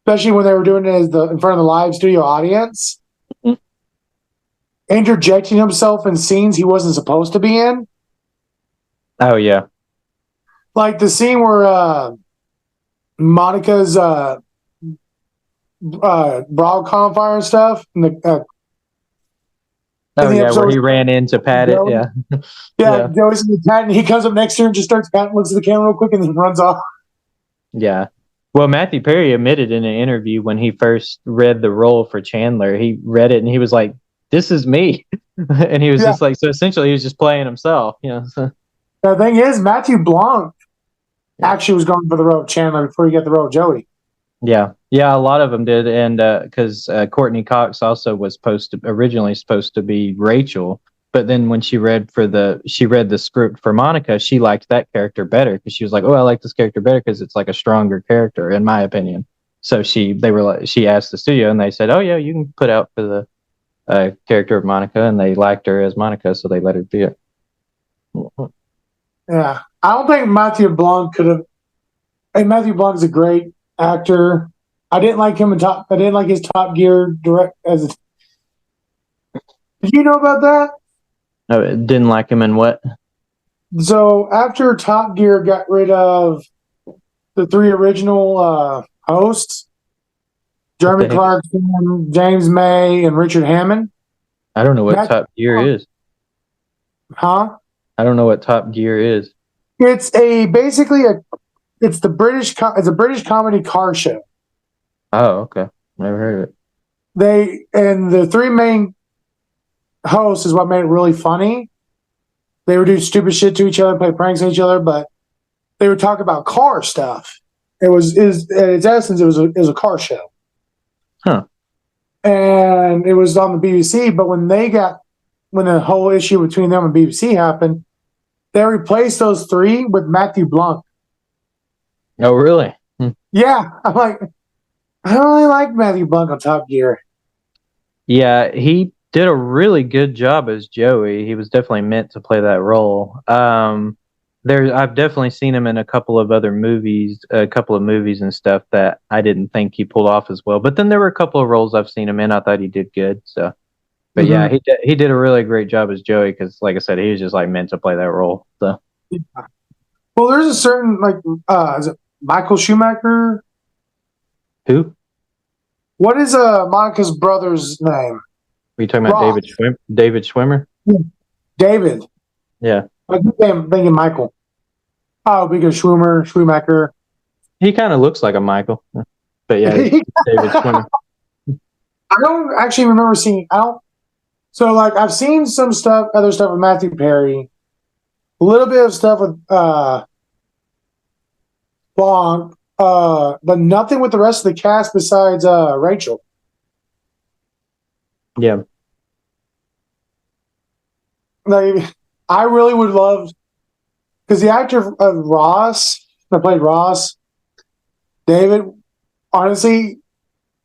especially when they were doing it in front of the live studio audience, Mhm. interjecting himself in scenes he wasn't supposed to be in. Oh yeah. Like the scene where Monica's bra on fire and stuff. In Oh the yeah, where episode, he ran in to pat it. Joey, Yeah. yeah, Yeah. Joey's in the cat, and he comes up next to her and just starts patting, looks at the camera real quick, and then runs off. Yeah. Well, Matthew Perry admitted in an interview when he first read the role for Chandler, he read it and he was like, "This is me," and he was Yeah. just like, so essentially, he was just playing himself. So, The thing is, Matthew Blanc actually was going for the role of Chandler before he got the role of Joey. yeah, yeah, a lot of them did, and because Courtney Cox also was originally supposed to be Rachel, but then when she read the script for Monica, she liked that character better because she was like, "Oh, I like this character better because it's like a stronger character, in my opinion." So she asked the studio, and they said, "Oh yeah, you can put out for the character of Monica," and they liked her as Monica, so they let her do it. Yeah, I don't think Matthew Blanc could have. Hey, Matthew Blanc is a great actor. I didn't like him in Top. I didn't like his Top Gear direct. Did you know about that? Oh, didn't like him in what? So after Top Gear got rid of the three original hosts, What the Jeremy heck? Clarkson, James May, and Richard Hammond. I don't know what Matthew Top Gear Blanc, is. huh? I don't know what Top Gear is. It's it's a British comedy car show. Oh, okay. Never heard of it. The three main hosts is what made it really funny. They would do stupid shit to each other, play pranks on each other, but they would talk about car stuff. At its essence, it was a car show. Huh. And it was on the BBC. But when the whole issue between them and BBC happened, they replaced those three with Matthew Blanc. Oh, really? Hmm. Yeah, I'm like, I don't really like Matthew Blanc on Top Gear. Yeah, he did a really good job as Joey. He was definitely meant to play that role. I've definitely seen him in a couple of movies and stuff that I didn't think he pulled off as well. But then there were a couple of roles I've seen him in. I thought he did good. So, but yeah, he did a really great job as Joey because, like I said, he was just like meant to play that role. So, Well, there's a certain is it Michael Schumacher? who? What is Monica's brother's name? Are you talking about Ross. David Schwimmer? David. Yeah. I keep thinking Michael. Oh, because Schumacher. He kind of looks like a Michael. But yeah, David Schwimmer. I don't actually remember seeing. I don't. So like I've seen some other stuff with Matthew Perry, a little bit of stuff with Blanc, but nothing with the rest of the cast besides Rachel. Yeah. Like I really would love because the actor of Ross that played Ross, David. Honestly,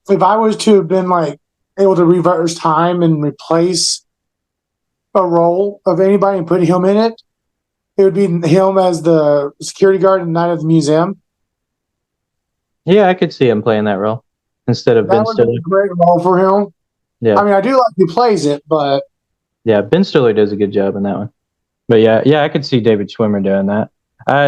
if I was to have been like able to reverse time and replace a role of anybody and put him in it, it would be him as the security guard in Night at the Museum. Yeah, I could see him playing that role instead of Ben That would be Stiller. a great role for him. Yeah. I mean, I do like who plays it, but Yeah, Ben Stiller does a good job in that one. But yeah, I could see David Schwimmer doing that.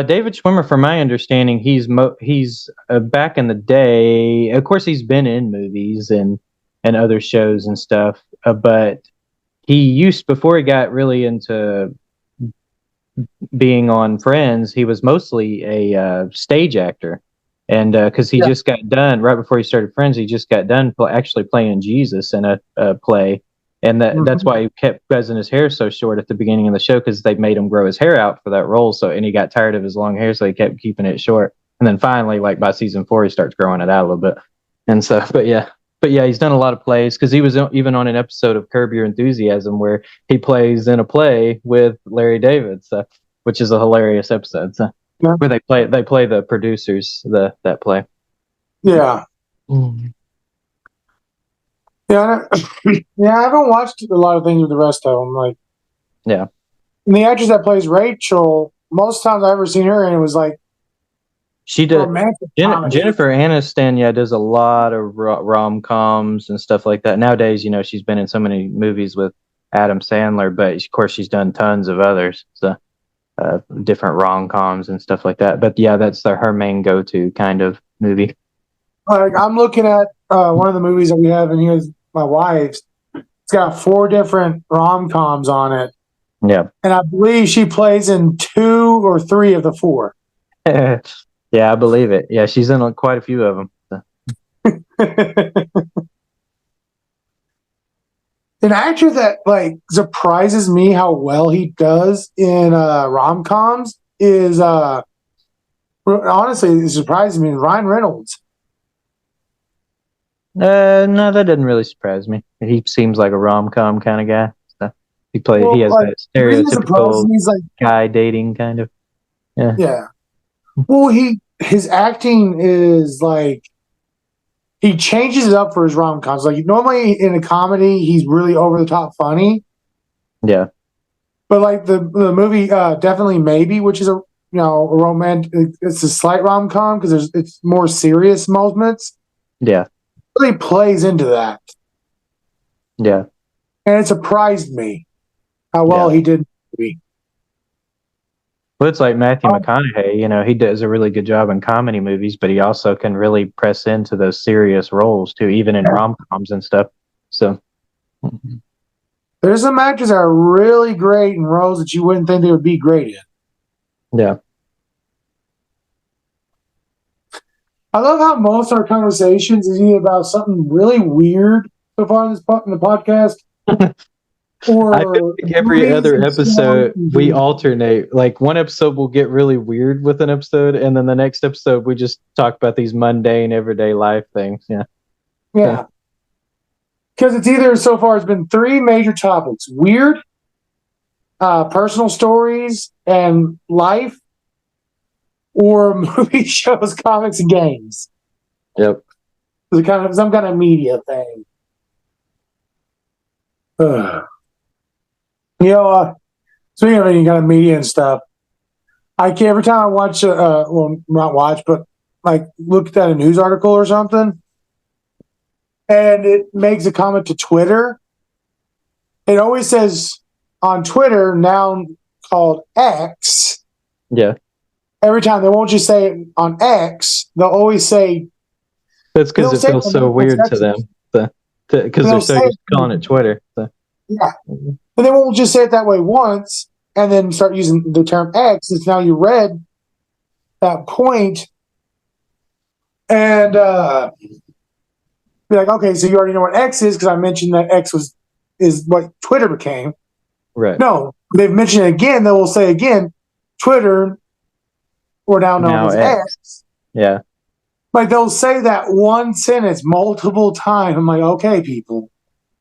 David Schwimmer, from my understanding, he's back in the day. Of course, he's been in movies and other shows and stuff. But he used before he got really into being on Friends, he was mostly a stage actor, and because he Yeah. just got done right before he started Friends, he just got done actually playing Jesus in a play, and that's Mhm. why he kept buzzing his hair so short at the beginning of the show because they made him grow his hair out for that role. So and he got tired of his long hair, so he kept keeping it short. And then finally, like by season 4, he starts growing it out a little bit. And so, but yeah, he's done a lot of plays because he was even on an episode of Curb Your Enthusiasm where he plays in a play with Larry David. So which is a hilarious episode. So, Yeah. where they play the producers that play. Yeah. Yeah, yeah. I haven't watched a lot of things with the rest of them. Like, Yeah, and the actress that plays Rachel, most times I've ever seen her, and it was like she did. romantic comedy. Jennifer Aniston, yeah, does a lot of rom coms and stuff like that. Nowadays, she's been in so many movies with Adam Sandler, but of course she's done tons of others. So different rom coms and stuff like that. But yeah, that's her main go to kind of movie. Like, I'm looking at one of the movies that we have in here, my wife's. It's got 4 different rom coms on it, Yeah. and I believe she plays in 2 or 3 of the 4. Yeah, I believe it. Yeah, she's in quite a few of them. So. An actor that like surprises me how well he does in rom coms is honestly, it surprises me, Ryan Reynolds. No, that doesn't really surprise me. He seems like a rom com kind of guy. So he has Like, that the reason it surprises stereotypical me is like, guy dating kind of. Yeah. yeah. Well, his acting is like, he changes it up for his rom coms. Like, normally in a comedy, he's really over the top funny. Yeah. But like the movie, definitely maybe, which is a romantic. It's a slight rom com because it's more serious moments. Yeah. Really plays into that, Yeah. and it surprised me how well he did. Well, it's like Matthew McConaughey. He does a really good job in comedy movies, but he also can really press into those serious roles too, even in rom coms and stuff. So. There's some actors that are really great in roles that you wouldn't think they would be great in. Yeah. I love how most of our conversations is either about something really weird so far in the podcast, or I feel like every other episode we alternate. Like one episode will get really weird with an episode, and then the next episode we just talk about these mundane everyday life things. Yeah. Yeah. Because it's either so far it's been 3 major topics: weird, personal stories, and life, or movie shows, comics, and games. Yep. It's kind of some kind of media thing. Speaking of any kind of media and stuff, every time I watch, well, not watch, but like look at a news article or something, and it makes a comment to Twitter. It always says on Twitter, now called X. Yeah. Every time they won't just say it on X, they'll always say. That's because it feels so weird to them, because they're so used to calling it Twitter. So. Yeah, but they won't just say it that way once and then start using the term X. It's now you read that point and be like, okay, so you already know what X is because I mentioned that X is what Twitter became. Right. No, they've mentioned it again. They will say again, Twitter, or now known as X. Yeah. Like they'll say that one sentence multiple times. I'm like, okay, people.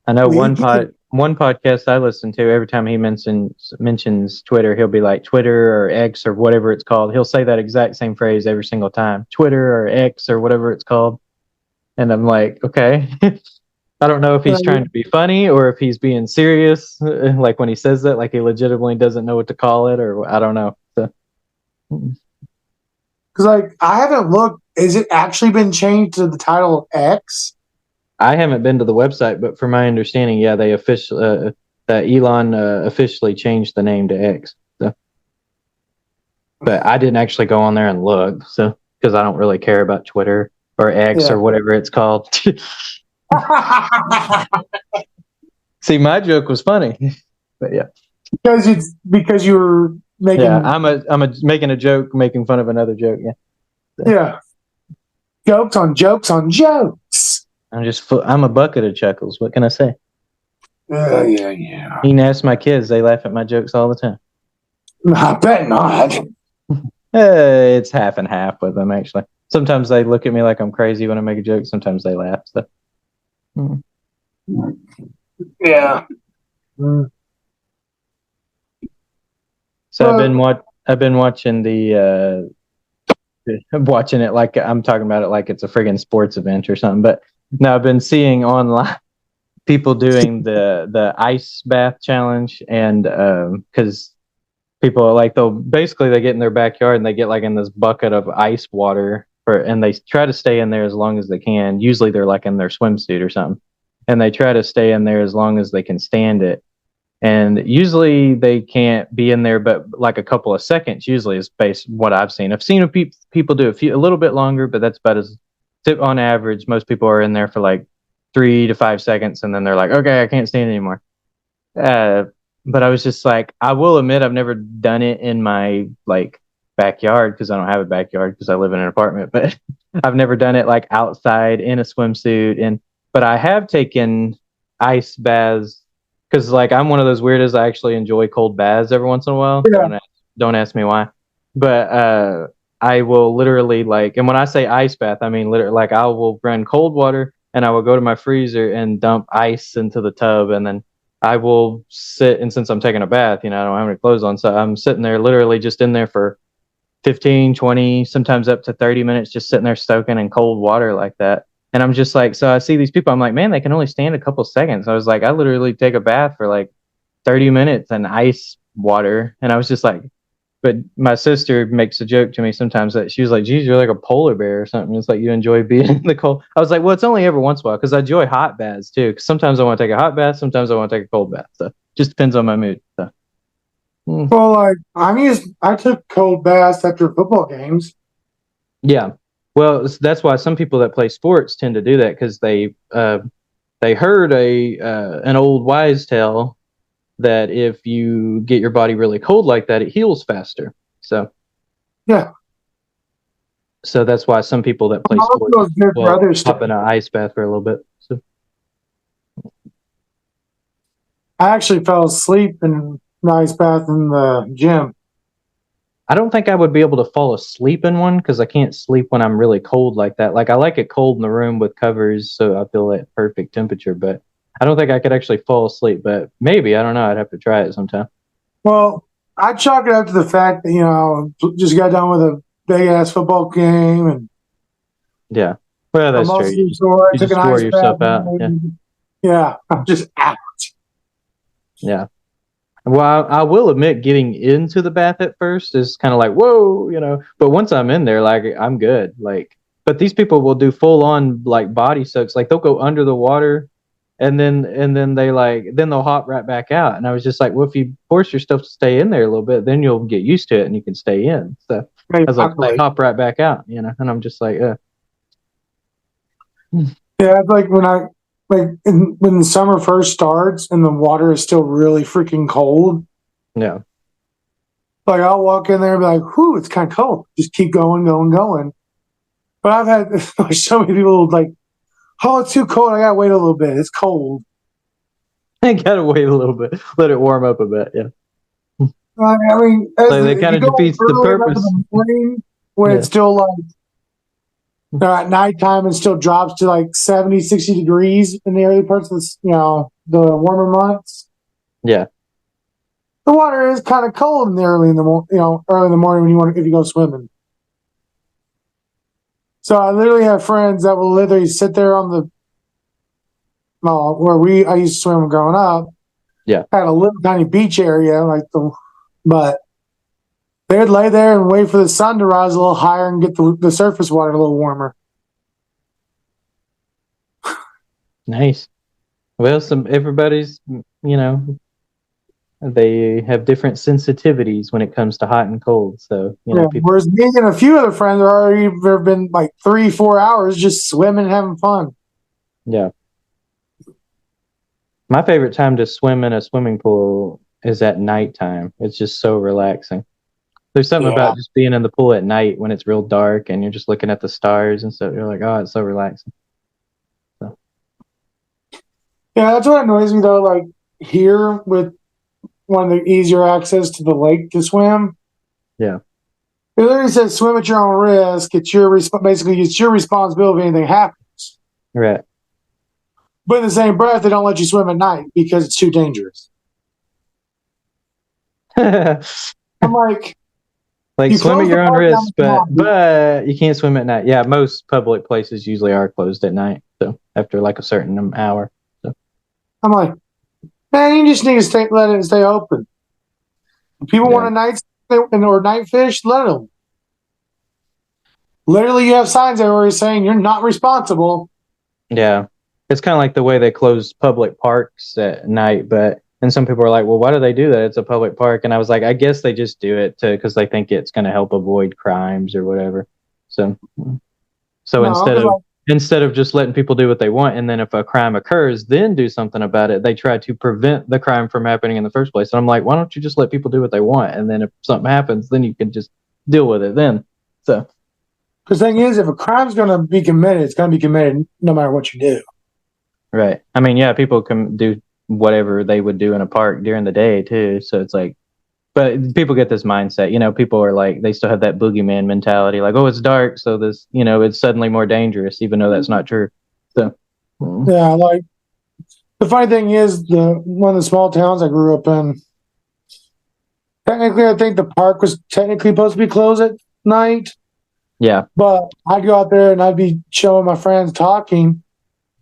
I know one podcast I listen to, every time he mentions Twitter, he'll be like Twitter or X or whatever it's called. He'll say that exact same phrase every single time, Twitter or X or whatever it's called. And I'm like, okay. I don't know if he's trying to be funny or if he's being serious, like when he says that, like he legitimately doesn't know what to call it, or I don't know. So. Because like I haven't looked. Is it actually been changed to the title X? I haven't been to the website, but from my understanding, yeah, they officially that Elon officially changed the name to X. but I didn't actually go on there and look, so because I don't really care about Twitter or X Yeah. or whatever it's called. See, my joke was funny, but yeah, because you were making yeah, I'm making a joke, making fun of another joke. Yeah, yeah jokes on jokes on jokes. I'm a bucket of chuckles. What can I say? Yeah. You can ask my kids; they laugh at my jokes all the time. I bet not. It's half and half with them actually. Sometimes they look at me like I'm crazy when I make a joke. Sometimes they laugh. So, Yeah. Mm. so I've been watching watching it like I'm talking about it like it's a friggin' sports event or something. But now I've been seeing online people doing the ice bath challenge, and because people are like they get in their backyard and they get like in this bucket of ice water and they try to stay in there as long as they can. Usually they're like in their swimsuit or something, and they try to stay in there as long as they can stand it. And usually they can't be in there, but like a couple of seconds. Usually is based what I've seen. I've seen people do a little bit longer, but that's about as tip on average. Most people are in there for like 3 to 5 seconds, and then they're like, okay, I can't stand anymore. Uh, but I was just like, I will admit I've never done it in my like backyard because I don't have a backyard because I live in an apartment. But I've never done it like outside in a swimsuit, but I have taken ice baths because like I'm one of those weirdos. I actually enjoy cold baths every once in a while. Yeah. Don't ask me why, but I will literally like, and when I say ice bath, I mean literally like I will run cold water and I will go to my freezer and dump ice into the tub, and then I will sit, and since I'm taking a bath, I don't have any clothes on, so I'm sitting there literally just in there for 15, 20, sometimes up to 30 minutes, just sitting there soaking in cold water like that. And I'm just like, so I see these people, I'm like, man, they can only stand a couple seconds. I was like, I literally take a bath for like 30 minutes in ice water. And I was just like, but my sister makes a joke to me sometimes that she was like, geez, you're like a polar bear or something. It's like you enjoy being in the cold. I was like, well, it's only every once in a while because I enjoy hot baths too. Because sometimes I want to take a hot bath, sometimes I want to take a cold bath. So just depends on my mood. So Well, like I took cold baths after football games. yeah, well, that's why some people that play sports tend to do that because they heard an old wise tale that if you get your body really cold like that, it heals faster. Yeah. So that's why some people that play Also sports was good for will other hop stuff. in an ice bath for a little bit. So I actually fell asleep in an ice bath in the gym. I don't think I would be able to fall asleep in one because I can't sleep when I'm really cold like that. Like I like it cold in the room with covers, so I feel at perfect temperature. But I don't think I could actually fall asleep. But maybe I don't know. I'd have to try it sometime. Well, I chalk it up to the fact that just got done with a big ass football game and Yeah. Well, my that's true. muscles are sore. I You took an just wore ice bath. yourself out. Yeah. Yeah, I'm just out. Yeah. Well, I will admit, getting into the bath at first is kind of like, whoa. But once I'm in there, like, I'm good. Like, but these people will do full on like body soaks. Like, they'll go under the water, and then then they'll hop right back out. And I was just like, well, if you force yourself to stay in there a little bit, then you'll get used to it and you can stay in. So I was like, they Exactly. hop right back out. And I'm just like, Yeah, it's like when the summer first starts and the water is still really freaking cold. yeah, Like I'll walk in there and be like, "Whew, it's kind of cold." Just keep going, going, going. But I've had like, so many people like, "Oh, it's too cold. I gotta wait a little bit. It's cold." I gotta wait a little bit, let it warm up a bit. Yeah, I mean, like that if kind you of go defeats the early enough in purpose. the morning when Yeah, it's still like at nighttime and still drops to like 70, 60 degrees in the early parts of the warmer months. yeah. The water is kind of cold in the early in the morning if you go swimming. So I literally have friends that will literally sit there on the where I used to swim growing up. Yeah. Had a little tiny beach area but they'd lay there and wait for the sun to rise a little higher and get the surface water a little warmer. Nice. Well, everybody's, you know, they have different sensitivities when it comes to hot and cold. So Yeah. people. Whereas me and a few other friends are already there have been like 3-4 hours just swimming and having fun. Yeah, my favorite time to swim in a swimming pool is at nighttime. It's just so relaxing. There's something Yeah. about just being in the pool at night when it's real dark and you're just looking at the stars and stuff. You're like, oh, it's so relaxing. So, Yeah, that's what annoys me though. Like here with one of the easier access to the lake to swim. yeah, It literally says swim at your own risk. It's your basically it's your responsibility if anything happens. right. But in the same breath, they don't let you swim at night because it's too dangerous. I'm like, Like you swim at close the your own park down risk, the pond. but you can't swim at night. Yeah, most public places usually are closed at night. So after like a certain hour. So I'm like, man, you just need to let it stay open. If people want yeah, a night or night fish, let them. Literally, you have signs everywhere saying you're not responsible. yeah. It's kind of like the way they close public parks at night, but and some people are like, well, why do they do that? It's a public park, and I was like, I guess they just do it to because they think it's going to help avoid crimes or whatever. So, so No, because like, instead of just letting people do what they want, and then if a crime occurs, then do something about it, they try to prevent the crime from happening in the first place. And I'm like, why don't you just let people do what they want, and then if something happens, then you can just deal with it then. So, the thing is, if a crime's going to be committed, it's going to be committed no matter what you do. right. I mean, yeah, people can do whatever they would do in a park during the day too. So it's like, but people get this mindset, people are like, they still have that boogeyman mentality, like, oh, it's dark. So this, it's suddenly more dangerous, even though that's not true. So, Yeah, like the funny thing is, the one of the small towns I grew up in, technically, I think the park was technically supposed to be closed at night, yeah, but I'd go out there and I'd be showing my friends talking.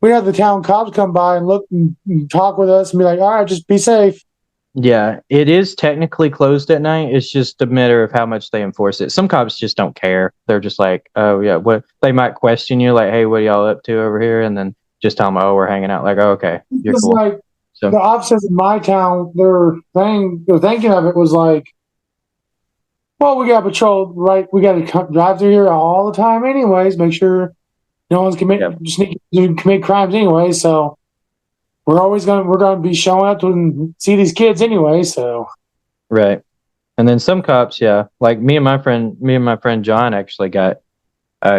We'd have the town cops come by and look and talk with us and be like, all right, just be safe. yeah, it is technically closed at night. It's just a matter of how much they enforce it. Some cops just don't care. They're just like, oh, yeah, what they might question you, like, hey, what are y'all up to over here? And then just tell them, oh, we're hanging out. Like, oh, okay, you're It's cool. like So, the officers in my town, their thinking of it was like, well, we got patrol, right? We got to drive through here all the time, anyways. Make sure no one's yeah, sneaking to commit crimes anyway. So we're gonna be showing up to see these kids anyway. So right. And then some cops, yeah, like me and my friend John actually got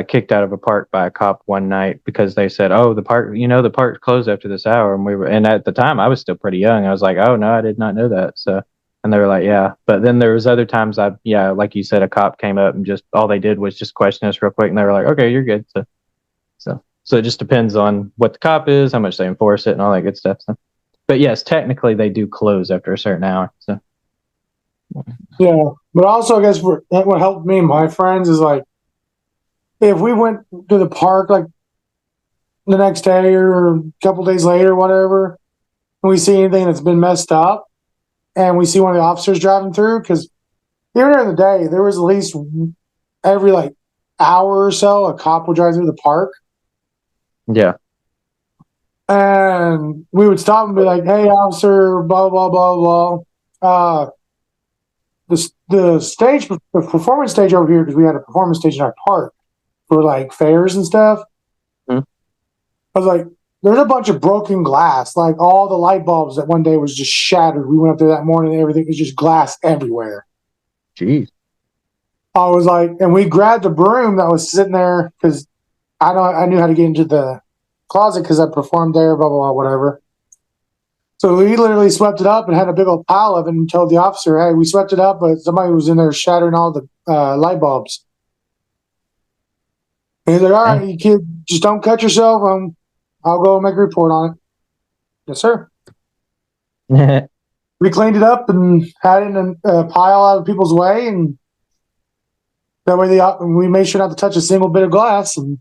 kicked out of a park by a cop one night because they said, "Oh, the park's closed after this hour." And at the time, I was still pretty young. I was like, "Oh no, I did not know that." So, and they were like, "Yeah," but then there was other times yeah, like you said, a cop came up and just all they did was just question us real quick, and they were like, "Okay, you're good." So it just depends on what the cop is, how much they enforce it, and all that good stuff. So, but yes, technically they do close after a certain hour. So, yeah, but also I guess what helped me and my friends is like if we went to the park like the next day or a couple days later, whatever, and we see anything that's been messed up, and we see one of the officers driving through, because even during the day there was at least every like hour or so a cop would drive through the park. yeah, And we would stop and be like, "Hey, officer, blah blah blah blah." Uh, the performance stage over here, because we had a performance stage in our park for like fairs and stuff. Mhm. I was like, "There's a bunch of broken glass, like all the light bulbs that one day was just shattered." We went up there that morning, and everything was just glass everywhere. Jeez. I was like, and we grabbed a broom that was sitting there because I knew how to get into the closet because I performed there, blah blah blah, whatever. So we literally swept it up and had a big old pile of it and told the officer, "Hey, we swept it up, but somebody was in there shattering all the light bulbs." And he's like, "All right, you kid, just don't cut yourself. I'll go make a report on it." Yes, sir. We cleaned it up and had it in a pile out of people's way, and that way we made sure not to touch a single bit of glass. And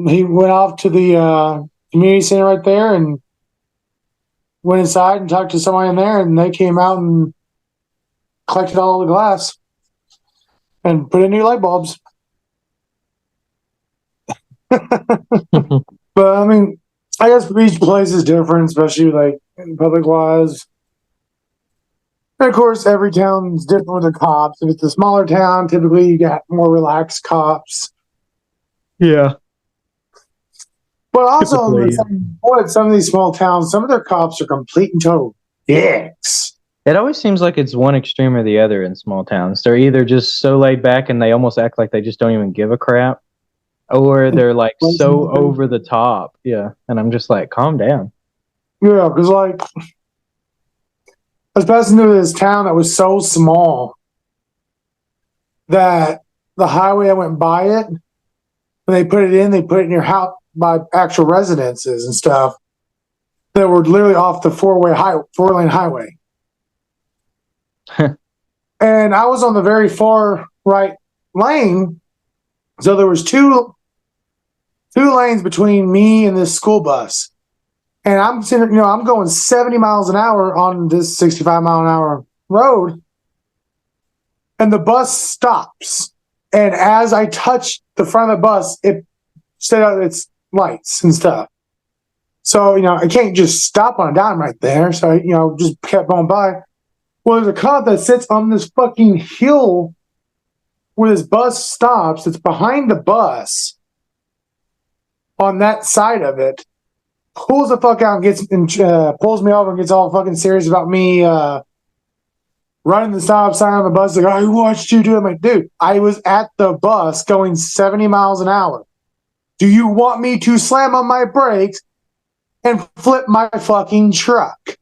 he went off to the community center right there and went inside and talked to somebody in there, and they came out and collected all the glass and put in new light bulbs. But I mean, I guess each place is different, especially like in public wise. And of course, every town's different with the cops. If it's a smaller town, typically you got more relaxed cops. Yeah. But also, Typically, some of these small towns, some of their cops are complete and total dicks. it always seems like it's one extreme or the other in small towns. They're either just so laid back and they almost act like they just don't even give a crap, or they're like so over the top. Yeah. And I'm just like, calm down. Yeah, because like I was passing through this town that was so small that the highway I went by it, when they put it in your house by actual residences and stuff that were literally off the four lane highway. And I was on the very far right lane, so there was two lanes between me and this school bus. And I'm sitting, I'm going 70 miles an hour on this 65-mile-an-hour road, and the bus stops. And as I touched the front of the bus, it set out its lights and stuff. So, I can't just stop on a dime right there. So, I, just kept going by. Well, there's a cop that sits on this fucking hill where this bus stops. It's behind the bus on that side of it. Pulls the fuck out and pulls me over and gets all fucking serious about me running the stop sign on the bus. Like, I watched you do it. I'm like, dude, I was at the bus going 70 miles an hour. Do you want me to slam on my brakes and flip my fucking truck?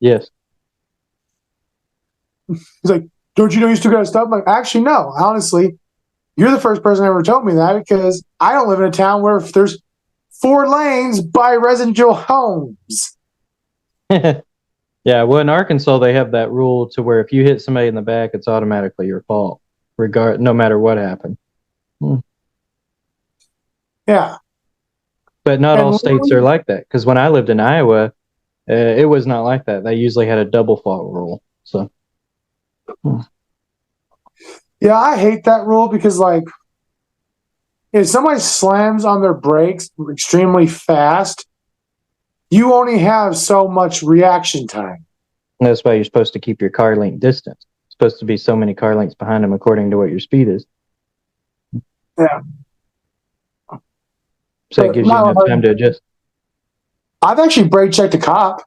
Yes. He's like, don't you know you still got to stop? I'm like, actually, no. Honestly, you're the first person that ever told me that, because I don't live in a town where there's 4 lanes by residential homes. Yeah. Well, in Arkansas, they have that rule to where if you hit somebody in the back, it's automatically your fault, no matter what happened. Yeah. But not all states are like that. Because when I lived in Iowa, it was not like that. They usually had a double fault rule. So. Yeah, I hate that rule because, like, if somebody slams on their brakes extremely fast, you only have so much reaction time. And that's why you're supposed to keep your car length distance. It's supposed to be so many car lengths behind them according to what your speed is. Yeah. So it gives you enough time to adjust. I've actually brake checked a cop.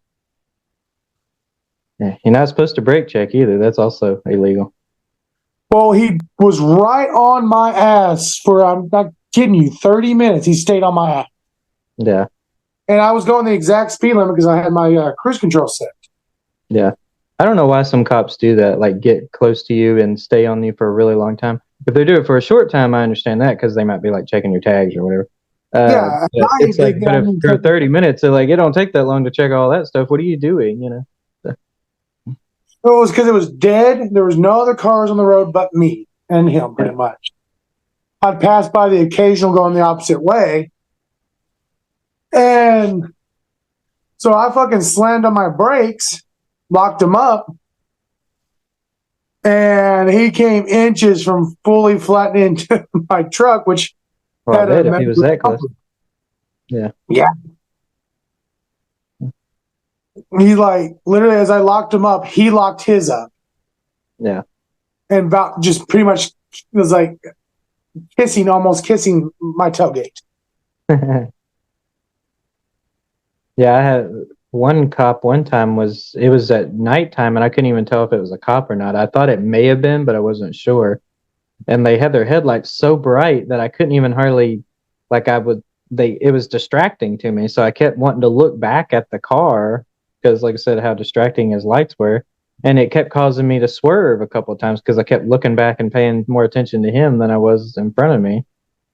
Yeah, you're not supposed to brake check either. That's also illegal. Well, he was right on my ass for, I'm not kidding you, 30 minutes. He stayed on my ass. Yeah. And I was going the exact speed limit because I had my cruise control set. Yeah. I don't know why some cops do that, like get close to you and stay on you for a really long time. If they do it for a short time, I understand that because they might be like checking your tags or whatever. Yeah. It's like, but if for 30 minutes, they're like, it don't take that long to check all that stuff. What are you doing? So. It was because it was dead. There was no other cars on the road but me and him, pretty much. I'd pass by the occasional going the opposite way. And so I fucking slammed on my brakes, locked him up, and he came inches from fully flattening into my truck, which I bet if he was that close. Yeah. Yeah. He, like, literally, as I locked him up, he locked his up. Yeah. And about just pretty much was like almost kissing my tailgate. Yeah, I had one cop one time it was at nighttime and I couldn't even tell if it was a cop or not. I thought it may have been, but I wasn't sure. And they had their headlights so bright that I couldn't even hardly, like it was distracting to me. So I kept wanting to look back at the car because, like I said, how distracting his lights were. And it kept causing me to swerve a couple of times because I kept looking back and paying more attention to him than I was in front of me.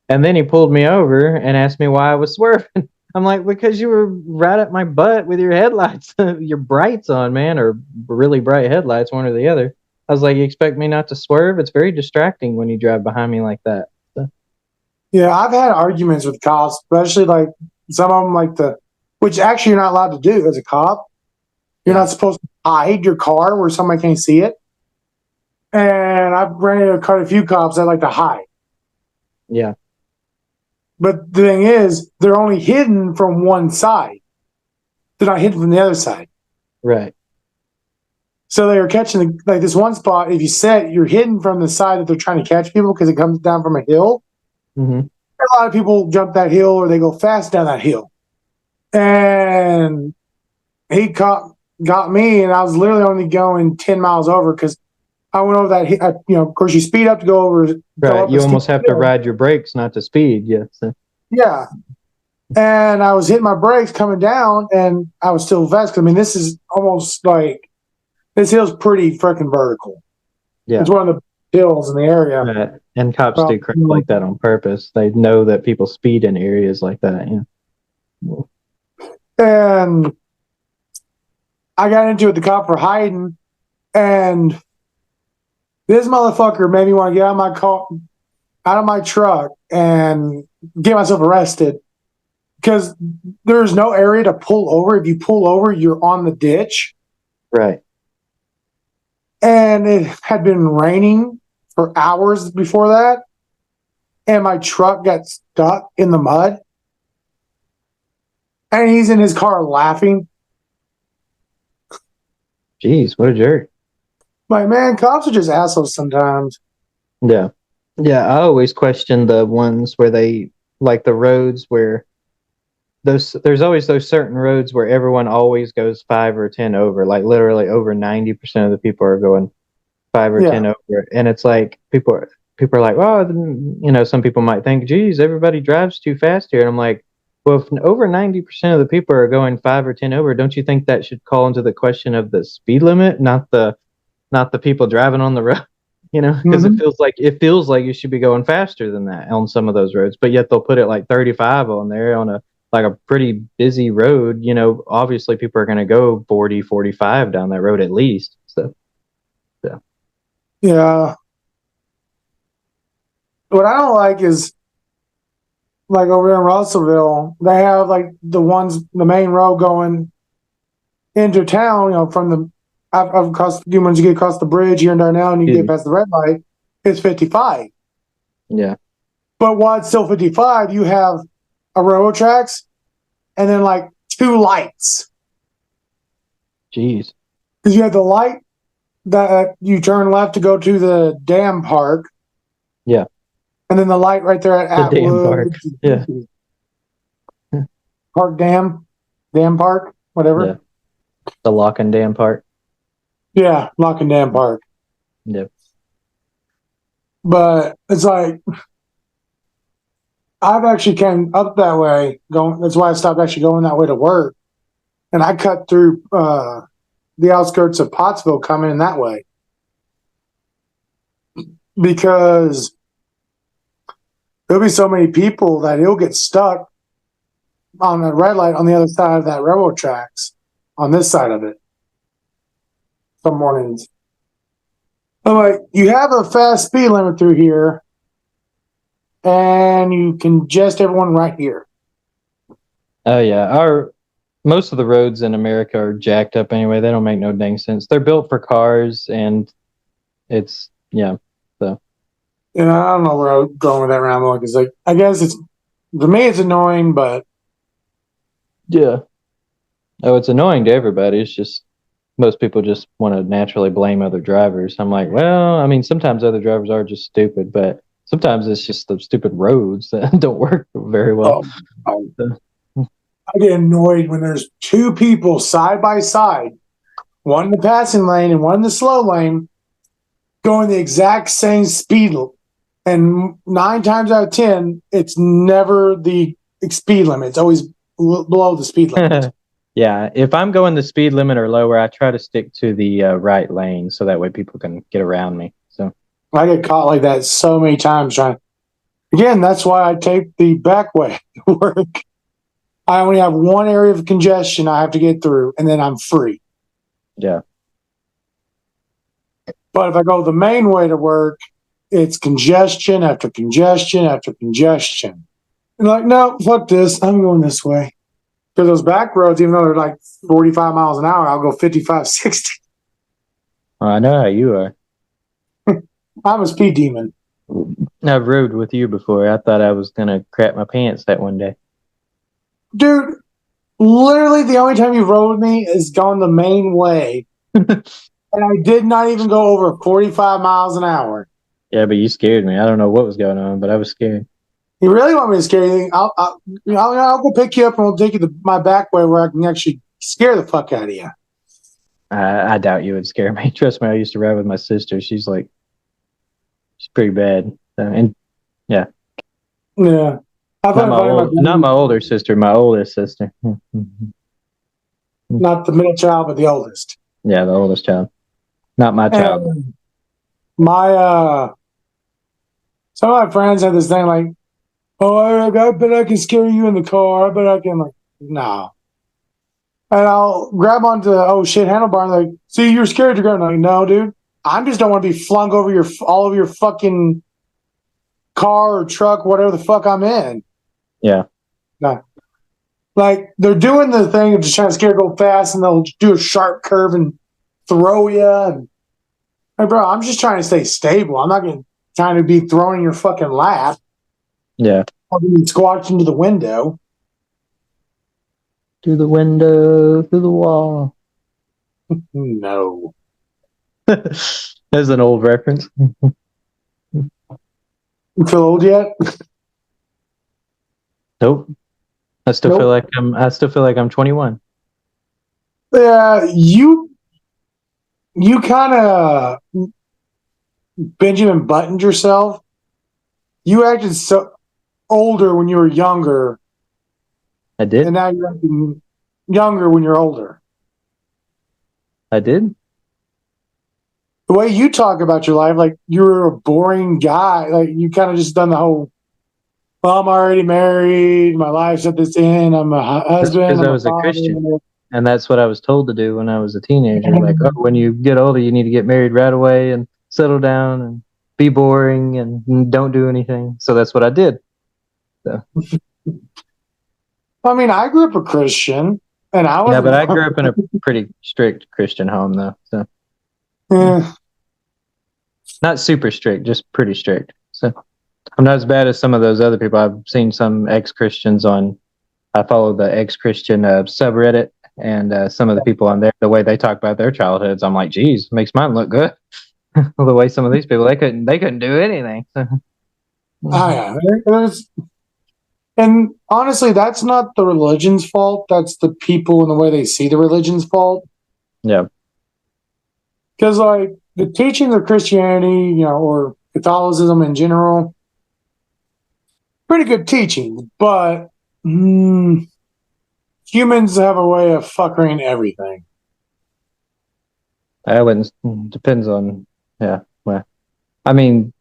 And then he pulled me over and asked me why I was swerving. I'm like, because you were right at my butt with your headlights, your brights on, man, or really bright headlights, one or the other. I was like, you expect me not to swerve? It's very distracting when you drive behind me like that. So. Yeah, I've had arguments with cops, especially like some of them which actually you're not allowed to do as a cop. You're not supposed to hide your car where somebody can't see it. And I've ran into quite a few cops that like to hide. Yeah. But the thing is, they're only hidden from one side. They're not hidden from the other side. Right. So they were catching like this one spot. If you set, you're hidden from the side that they're trying to catch people because it comes down from a hill. Mm-hmm. A lot of people jump that hill or they go fast down that hill. And he got me, and I was literally only going 10 miles over because I went over that. Of course, you speed up to go over. Right. You almost have to ride your brakes not to speed. Yeah. So. Yeah. And I was hitting my brakes coming down, and I was still fast. I mean, this is almost like this hill's pretty freaking vertical. Yeah. It's one of the hills in the area. Right. And cops do crap like that on purpose. They know that people speed in areas like that. Yeah. And I got into it with the cop for hiding, and this motherfucker made me want to get out of my car, out of my truck, and get myself arrested because there's no area to pull over. If you pull over, you're on the ditch. Right. And it had been raining for hours before that, and my truck got stuck in the mud. And he's in his car laughing. Jeez, what a jerk. Like, man, cops are just assholes sometimes. Yeah. Yeah, I always question the ones where they, like the roads where there's always those certain roads where everyone always goes 5 or 10 over, like literally over 90% of the people are going 5 or 10 over. And it's like people are like, oh, some people might think, geez, everybody drives too fast here. And I'm like, well, if over 90% of the people are going 5 or 10 over, don't you think that should call into the question of the speed limit, not the people driving on the road? Because it feels like you should be going faster than that on some of those roads, but yet they'll put it like 35 on there on a pretty busy road. Obviously people are going to go 40, 45 down that road at least. So yeah. What I don't like is, like over in Russellville, they have like the main road going into town, from the across, once you get across the bridge here in Darnell and you get past the red light, it's 55. Yeah. But while it's still 55, you have a railroad tracks and then like 2 lights. Jeez. Because you have the light that you turn left to go to the dam park. Yeah. And then the light right there at Atwood. Dam park. Yeah. Park Dam Park, whatever. Yeah. The Lock and Dam Park. Yeah, Lock and Dam Park. Yep. But it's like, I've actually came up that way. That's why I stopped actually going that way to work. And I cut through the outskirts of Pottsville coming in that way. Because there'll be so many people that it'll get stuck on the red light on the other side of that railroad tracks, on this side of it. Some mornings. I'm like, you have a fast speed limit through here, and you congest everyone right here. Oh yeah, most of the roads in America are jacked up anyway. They don't make no dang sense. They're built for cars, and it's so. I don't know where I'm going with that round. It's like, I guess for me it's annoying, but yeah. Oh, it's annoying to everybody. It's just most people just want to naturally blame other drivers. I'm like, well, I mean, sometimes other drivers are just stupid, but sometimes it's just the stupid roads that don't work very well. I get annoyed when there's 2 people side by side, one in the passing lane and one in the slow lane, going the exact same speed. And 9 times out of 10, it's never the speed limit. It's always below the speed limit. Yeah, if I'm going the speed limit or lower, I try to stick to the right lane so that way people can get around me. So I get caught like that so many times. Again, that's why I take the back way to work. I only have one area of congestion I have to get through, and then I'm free. Yeah. But if I go the main way to work, it's congestion after congestion after congestion. And like, no, fuck this. I'm going this way. Because those back roads, even though they're like 45 miles an hour, I'll go 55, 60. I know how you are. I'm a speed demon. I've rode with you before. I thought I was gonna crap my pants that one day. Dude, literally the only time you rode with me is going the main way. And I did not even go over 45 miles an hour. Yeah, but you scared me. I don't know what was going on, but I was scared. You really want me to scare you? I'll go pick you up and we'll take you to my back way where I can actually scare the fuck out of you. I doubt you would scare me. Trust me, I used to ride with my sister. She's pretty bad. And yeah, Yeah. I find it funny not my older sister, my oldest sister. not the middle child, but the oldest. Yeah, the oldest child. Not my child. And my some of my friends had this thing like, oh, I bet I can scare you in the car. I bet I can. Like, no. And I'll grab onto oh shit handlebar and like, see, you're scared. You're going like, no, dude. I just don't want to be flung over all over your fucking car or truck, whatever the fuck I'm in. Yeah. No. Like they're doing the thing of just trying to scare go fast, and they'll do a sharp curve and throw you. And hey, bro, I'm just trying to stay stable. I'm not trying to be thrown in your fucking lap. Yeah. I'll be squashed into the window. Through the window, through the wall. No. That's an old reference. You feel old yet? Nope. I still feel like I'm 21. Yeah, you kind of Benjamin Buttoned yourself. You acted so older when you were younger, I did. and now you're acting younger when you're older. I did. The way you talk about your life, like you're a boring guy. Like you kind of just done the whole. Well, I'm already married. My life's at this end. I'm a husband. Because I I'm was a father. Christian, and that's what I was told to do when I was a teenager. Like, oh, when you get older, you need to get married right away and settle down and be boring and don't do anything. So that's what I did. So. I mean, I grew up a Christian, and I was. Yeah, but I grew up in a pretty strict Christian home, though. So not super strict, just pretty strict. So I'm not as bad as some of those other people. I've seen some ex-Christians on. I follow the ex-Christian subreddit, and some of the people on there, the way they talk about their childhoods, I'm like, geez, makes mine look good. The way some of these people, they couldn't do anything. Oh yeah, and honestly, that's not the religion's fault. That's the people and the way they see the religion's fault. Yeah, because like the teachings of Christianity, or Catholicism in general, pretty good teaching, but humans have a way of fuckering everything. I wouldn't. Depends on. Yeah, well, I mean,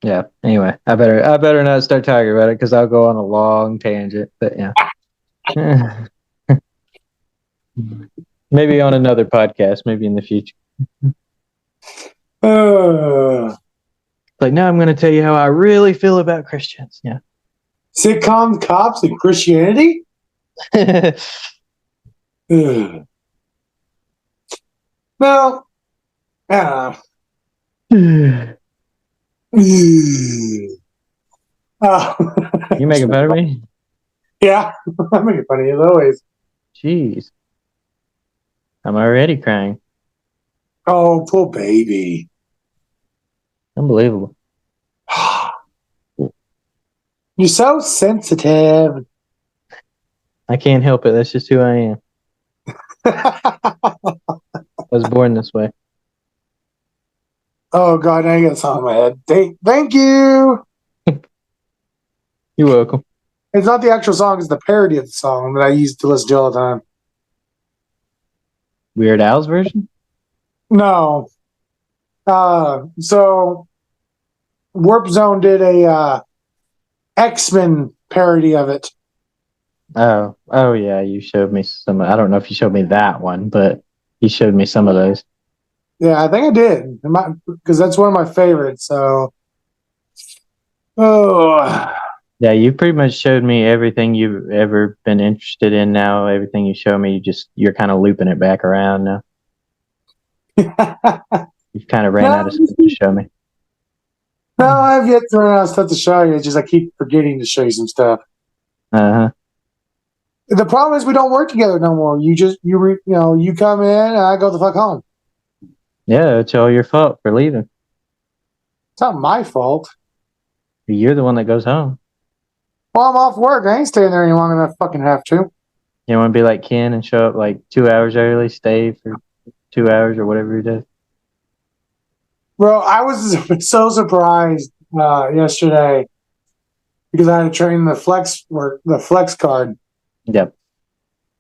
yeah. Anyway, I better not start talking about it because I'll go on a long tangent. But yeah, maybe on another podcast, maybe in the future. Like now, I'm going to tell you how I really feel about Christians. Yeah, sitcoms, cops, and Christianity. Well, you making fun of me? Yeah, I'm making fun of you as always. Jeez, I'm already crying. Oh, poor baby. Unbelievable. You're so sensitive. I can't help it. That's just who I am. I was born this way. Oh God, now you got something in my head. Thank you. You're welcome. It's not the actual song; it's the parody of the song that I used to listen to all the time. Weird Al's version? No. So Warp Zone did a X-Men parody of it. Oh yeah, you showed me some. I don't know if you showed me that one, but you showed me some of those. Yeah, I think I did, because that's one of my favorites. So, oh, Yeah, you pretty much showed me everything you've ever been interested in now. Everything you show me, you're kind of looping it back around now. You've kind of ran out of stuff to show me. No, I've yet to run out of stuff to show you. It's just I keep forgetting to show you some stuff. Uh-huh. The problem is we don't work together no more. You come in and I go the fuck home. Yeah, it's all your fault for leaving. It's not my fault. You're the one that goes home. Well, I'm off work. I ain't staying there any longer than I fucking have to. You want to be like Ken and show up like 2 hours early, stay for 2 hours or whatever he does. Bro, I was so surprised yesterday because I had to train the flex card. Yep.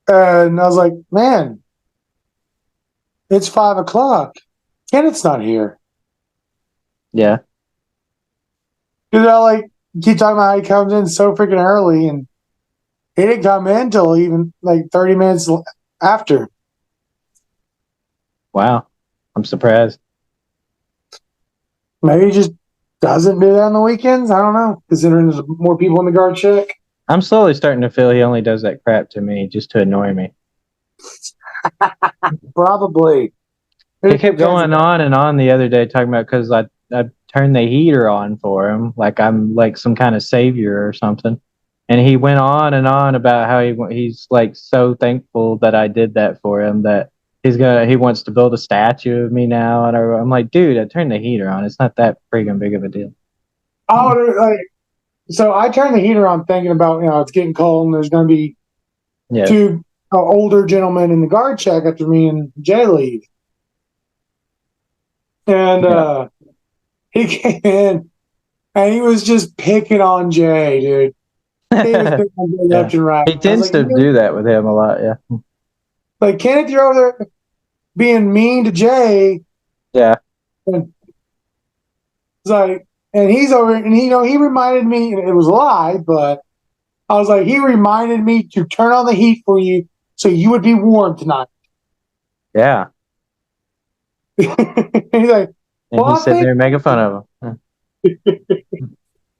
And I was like, man, it's 5 o'clock. Kenneth's not here. Yeah. Because I like keep talking about how he comes in so freaking early, and he didn't come in till even like 30 minutes after. Wow. I'm surprised. Maybe he just doesn't do that on the weekends. I don't know, considering there's more people in the guard check. I'm slowly starting to feel he only does that crap to me just to annoy me. Probably. He kept going on and on the other day talking about because I turned the heater on for him, like I'm like some kind of savior or something. And he went on and on about how he's like so thankful that I did that for him that he wants to build a statue of me now. And I'm like, dude, I turned the heater on. It's not that friggin' big of a deal. So I turned the heater on thinking about, it's getting cold and there's going to be Yeah. two older gentlemen in the guard check after me and Jay leave. And he came in and he was just picking on Jay, dude. He was picking on Jay left and right. He tends to do that with him a lot. Yeah. Like, Kenneth, you're over there being mean to Jay. Yeah. And it's like, and he's over, and he reminded me, and it was a lie, but I was like, he reminded me to turn on the heat for you so you would be warm tonight. Yeah. He's like, And he's sitting there making fun of him.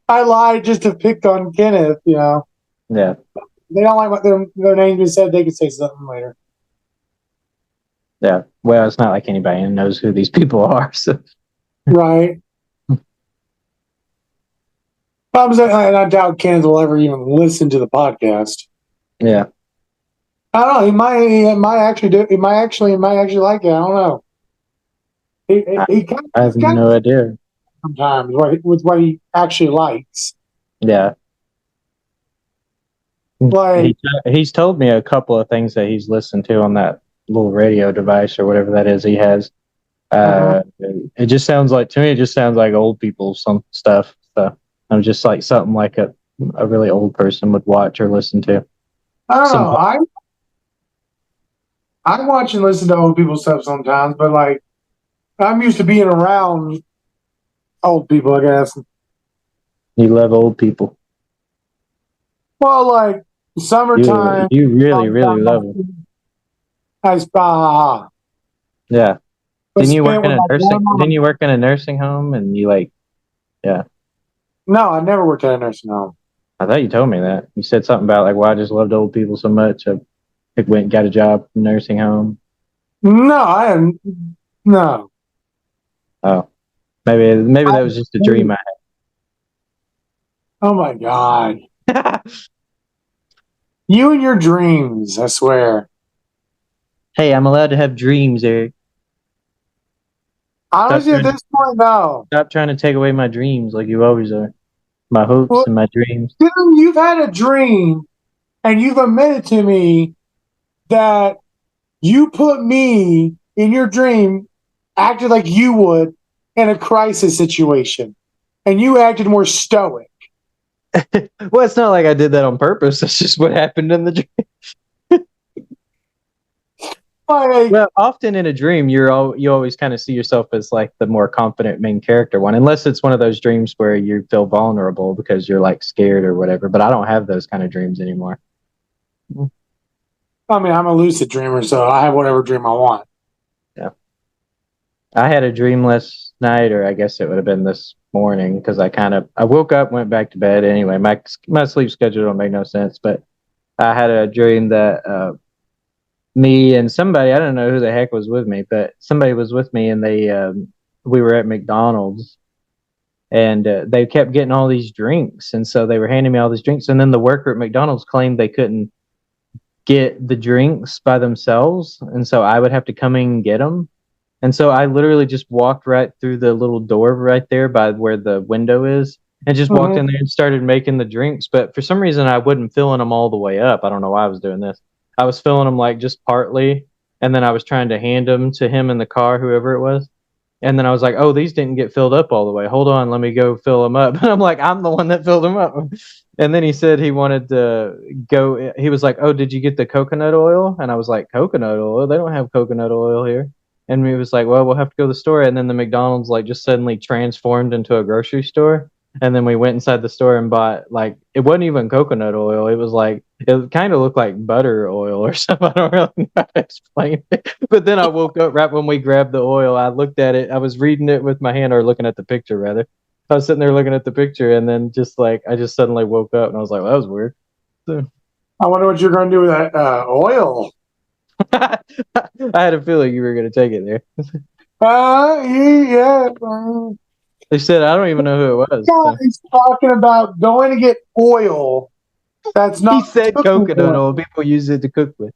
I lied just to pick on Kenneth, Yeah. They don't like what their name being said. They could say something later. Yeah. Well, it's not like anybody knows who these people are. So. Right. And I doubt Kenneth will ever even listen to the podcast. Yeah. I don't know. He might actually do. He might actually like it. I don't know. I have no idea. Sometimes with what he actually likes. Yeah. Like he's told me a couple of things that he's listened to on that little radio device or whatever that is he has. It just sounds like, to me, it just sounds like old people some stuff. So I'm just like something like a really old person would watch or listen to. I don't know. I watch and listen to old people stuff sometimes, but like I'm used to being around old people, I guess. You love old people. Well, like summertime. You really, really love them. Yeah. Didn't you work in a nursing home and you like, yeah. No, I never worked at a nursing home. I thought you told me that. You said something about like, well, I just loved old people so much. I went and got a job in a nursing home. No, I am no. Oh, maybe that was just a dream I had. Oh my God. You and your dreams, I swear. Hey, I'm allowed to have dreams, Eric. Honestly, at this point, no. Stop trying to take away my dreams like you always are. My hopes and my dreams. You've had a dream and you've admitted to me that you put me in your dream, acted like you would in a crisis situation, and you acted more stoic. Well, it's not like I did that on purpose. That's just what happened in the dream. Well, often in a dream, you always kind of see yourself as like the more confident main character one, unless it's one of those dreams where you feel vulnerable because you're like scared or whatever. But I don't have those kind of dreams anymore. I mean, I'm a lucid dreamer, so I have whatever dream I want. Yeah. I had a dream last night, or I guess it would have been this morning, because I woke up, went back to bed anyway. My sleep schedule don't make no sense, but I had a dream that me and somebody, I don't know who the heck was with me, but somebody was with me, and we were at McDonald's, and they kept getting all these drinks, and so they were handing me all these drinks, and then the worker at McDonald's claimed they couldn't get the drinks by themselves, and so I would have to come in and get them. And so I literally just walked right through the little door right there by where the window is, and just walked Mhm. in there and started making the drinks. But for some reason, I wasn't filling them all the way up. I don't know why I was doing this. I was filling them like just partly, and then I was trying to hand them to him in the car, whoever it was. And then I was like, "Oh, these didn't get filled up all the way. Hold on, let me go fill them up." And I'm like, "I'm the one that filled them up." And then he said he wanted to go. He was like, "Oh, did you get the coconut oil?" And I was like, "Coconut oil? They don't have coconut oil here." And he was like, "Well, we'll have to go to the store." And then the McDonald's like just suddenly transformed into a grocery store. And then we went inside the store and bought like it wasn't even coconut oil. It was like it kind of looked like butter oil or something. I don't really know how to explain it. But then I woke up right when we grabbed the oil. I looked at it. I was reading it with my hand, or looking at the picture rather. I was sitting there looking at the picture, and then just like I just suddenly woke up, and I was like, well, "That was weird." So, I wonder what you're going to do with that oil. I had a feeling you were going to take it there. Yeah. They said I don't even know who it was. So. He's talking about going to get oil. That's He not said cooking coconut oil. oil. People use it to cook with.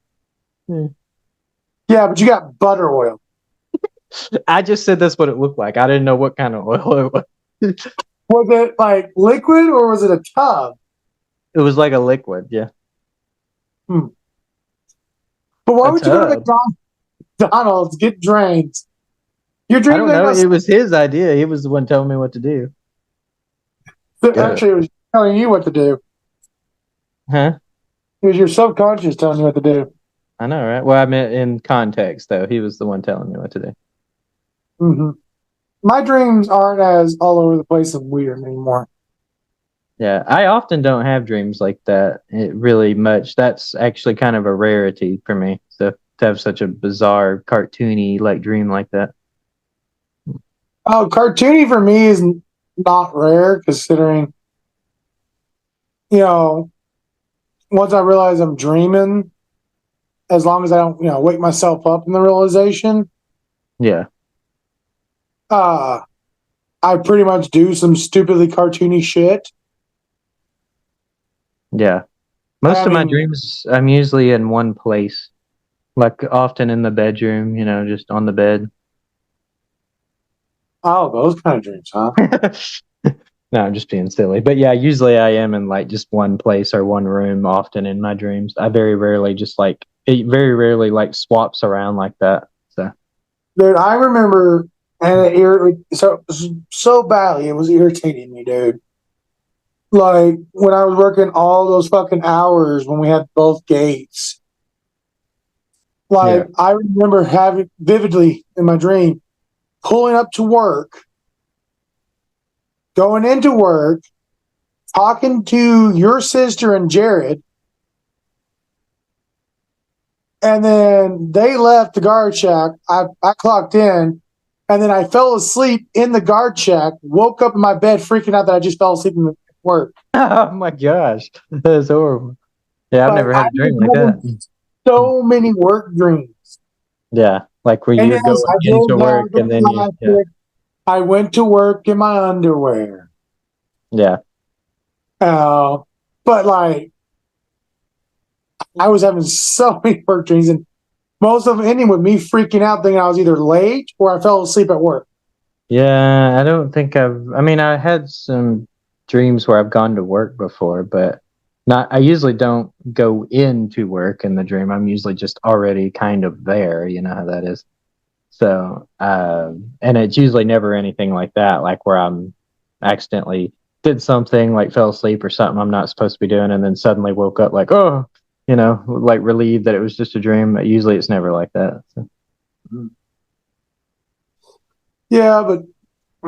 Yeah, but you got butter oil. I just said that's what it looked like. I didn't know what kind of oil it was. Was it like liquid or was it a tub? It was like a liquid, yeah. Hmm. But why A would you go to tub. McDonald's, get drinks? Your I drinks don't ain't know. gonna. It was his idea. He was the one telling me what to do. Actually, it was telling you what to do. Huh? It was your subconscious telling you what to do. I know, right? Well, I meant in context, though. He was the one telling me what to do. Hmm. My dreams aren't as all over the place and weird anymore. Yeah, I often don't have dreams like that. It really much. That's actually kind of a rarity for me. So to have such a bizarre, cartoony like dream like that. Oh, cartoony for me is not rare, considering you know once I realize I'm dreaming, as long as I don't wake myself up in the realization, Yeah, uh, I pretty much do some stupidly cartoony shit. yeah. And Most I of my mean, dreams, I'm usually in one place, like often in the bedroom. Just on the bed. oh, those kind of dreams, huh? No, I'm just being silly. But yeah, usually I am in like just one place or one room often in my dreams. I very rarely just like it very rarely like swaps around like that. So Dude, I remember, and so badly, it was irritating me, dude. Like when I was working all those fucking hours when we had both gates. yeah. Like I remember having vividly in my dream pulling up to work, going into work, talking to your sister and Jared, and then they left the guard shack. I clocked in, and then I fell asleep in the guard shack, woke up in my bed freaking out that I just fell asleep in work. Oh my gosh, that's horrible. Yeah, I've Like never I had a dream was like that. having so many work dreams. Yeah, like where And you're yes, going I into did work have and the then yeah, classic. I went to work in my underwear. yeah, Uh, but like I was having so many work dreams, and most of them ending with me freaking out, thinking I was either late or I fell asleep at work. yeah. I don't think I mean, I had some dreams where I've gone to work before, but not. I usually don't go into work in the dream. I'm usually just already kind of there. You know how that is. So, and it's usually never anything like that, like where I'm accidentally did something, like fell asleep or something I'm not supposed to be doing, and then suddenly woke up like, oh, like relieved that it was just a dream. Usually it's never like that. So. Yeah, but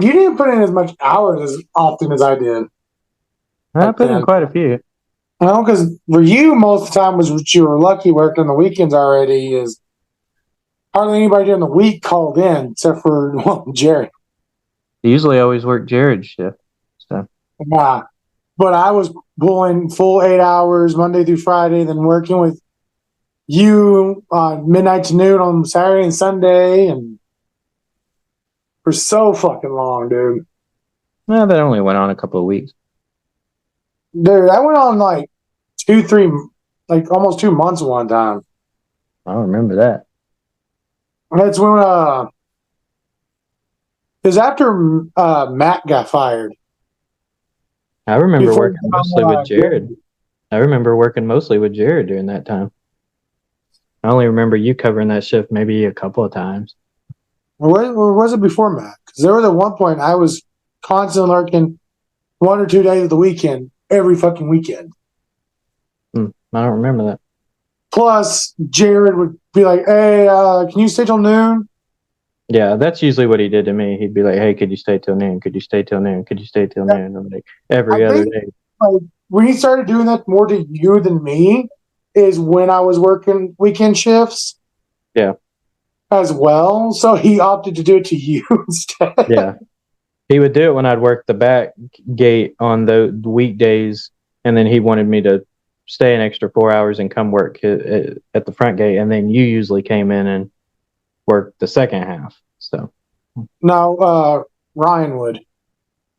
you didn't put in as much hours as often as I did I back put in then. quite a few. Well, because for you, most of the time was what you were lucky working on the weekends already. Is hardly anybody during the week called in except for Jerry. I usually always work Jared's shift. So, Yeah, but I was pulling full 8 hours Monday through Friday, then working with you on midnight to noon on Saturday and Sunday, and for so fucking long, dude. No, that only went on a couple of weeks. Dude, that went on like 2, 3, like almost 2 months one time. I don't remember that. That's when it was after Matt got fired. I remember Before working mostly with Jared. I remember working mostly with Jared during that time. I only remember you covering that shift maybe a couple of times. or was it before Matt? Because there was at one point I was constantly working 1 or 2 days of the weekend, every fucking weekend. I don't remember that. Plus, Jared would be like, "Hey, can you stay till noon?" Yeah, that's usually what he did to me. He'd be like, "Hey, could you stay till noon? Could you stay till noon? Could you stay till noon?" I'm like, I every other think day. like when he started doing that more to you than me is when I was working weekend shifts. Yeah. As well. So he opted to do it to you instead. Yeah. He would do it when I'd work the back gate on the weekdays, and then he wanted me to stay an extra 4 hours and come work at the front gate, and then you usually came in and worked the second half. So No, Ryan would.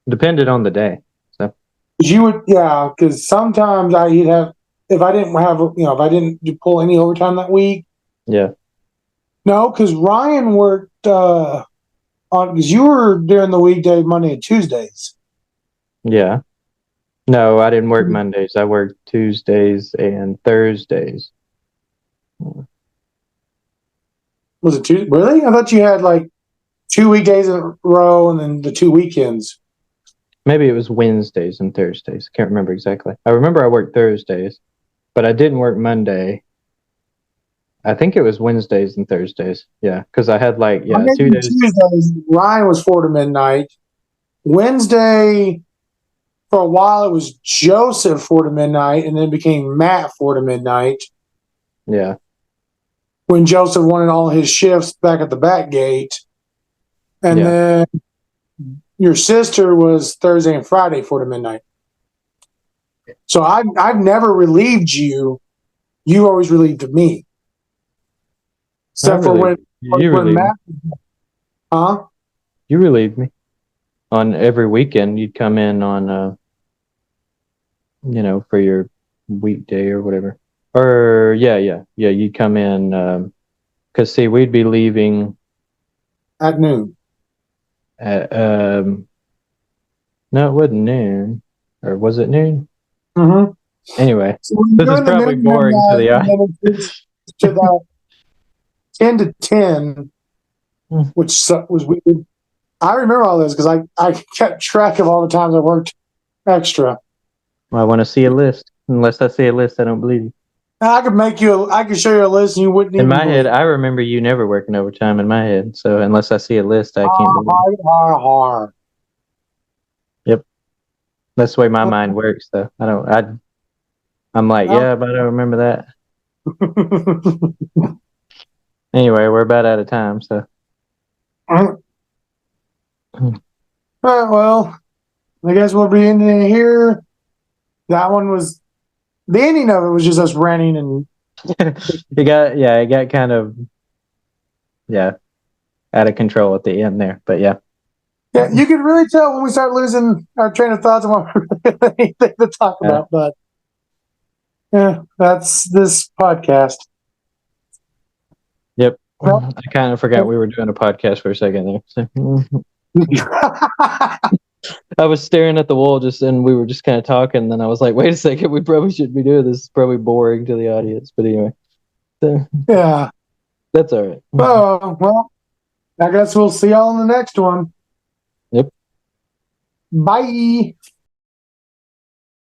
depended on the day. So You would, yeah, because sometimes he'd have, if I didn't have, if I didn't pull any overtime that week. yeah, No, because Ryan worked on, because you were during the weekday, Monday and Tuesdays. yeah. No, I didn't work Mondays. I worked Tuesdays and Thursdays. Was it Tuesday? Really? I thought you had like 2 weekdays in a row and then the 2 weekends. Maybe it was Wednesdays and Thursdays. I can't remember exactly. I remember I worked Thursdays, but I didn't work Monday. I think it was Wednesdays and Thursdays. Yeah, because I had like Monday 2 days. Tuesdays, Ryan was 4 to midnight. Wednesday, for a while, it was Joseph 4 to midnight, and then became Matt 4 to midnight Yeah, when Joseph wanted all his shifts back at the back gate. And yeah. then your sister was Thursday and Friday 4 to midnight. So I've never relieved you. You always relieved me. Except for when Me. Matt, huh? You relieved me on every weekend. You'd come in on for your weekday or whatever. Or yeah. You'd come in because see, we'd be leaving At noon. at no, it wasn't noon, or was it noon? Mm-hmm. Anyway, So when this you're is doing the probably noon boring to midnight, the and eye. then it's to that 10 to 10, Hmm. which was weird. I remember all this because I kept track of all the times I worked extra. I want to see a list. Unless I see a list, I don't believe you. I could I could show you a list and you wouldn't In even my head, believe. I remember you never working overtime in my head. So unless I see a list, I can't Har, believe it. har. Yep. That's the way my mind works, though. I'm like, Well, yeah, but I don't remember that. Anyway, we're about out of time, so well, I guess we'll be ending it here. That one was the ending of it was just us ranting and it got kind of out of control at the end there. But yeah. yeah, you could really tell when we start losing our train of thoughts and what we really anything to talk about. But yeah, that's this podcast. Yep. Well, I kind of forgot we were doing a podcast for a second there. So, I was staring at the wall and we were just kind of talking. And then I was like, wait a second, we probably shouldn't be doing this. It's probably boring to the audience. But anyway, so, yeah. that's all right. Oh, well, I guess we'll see y'all in the next one. Yep. Bye.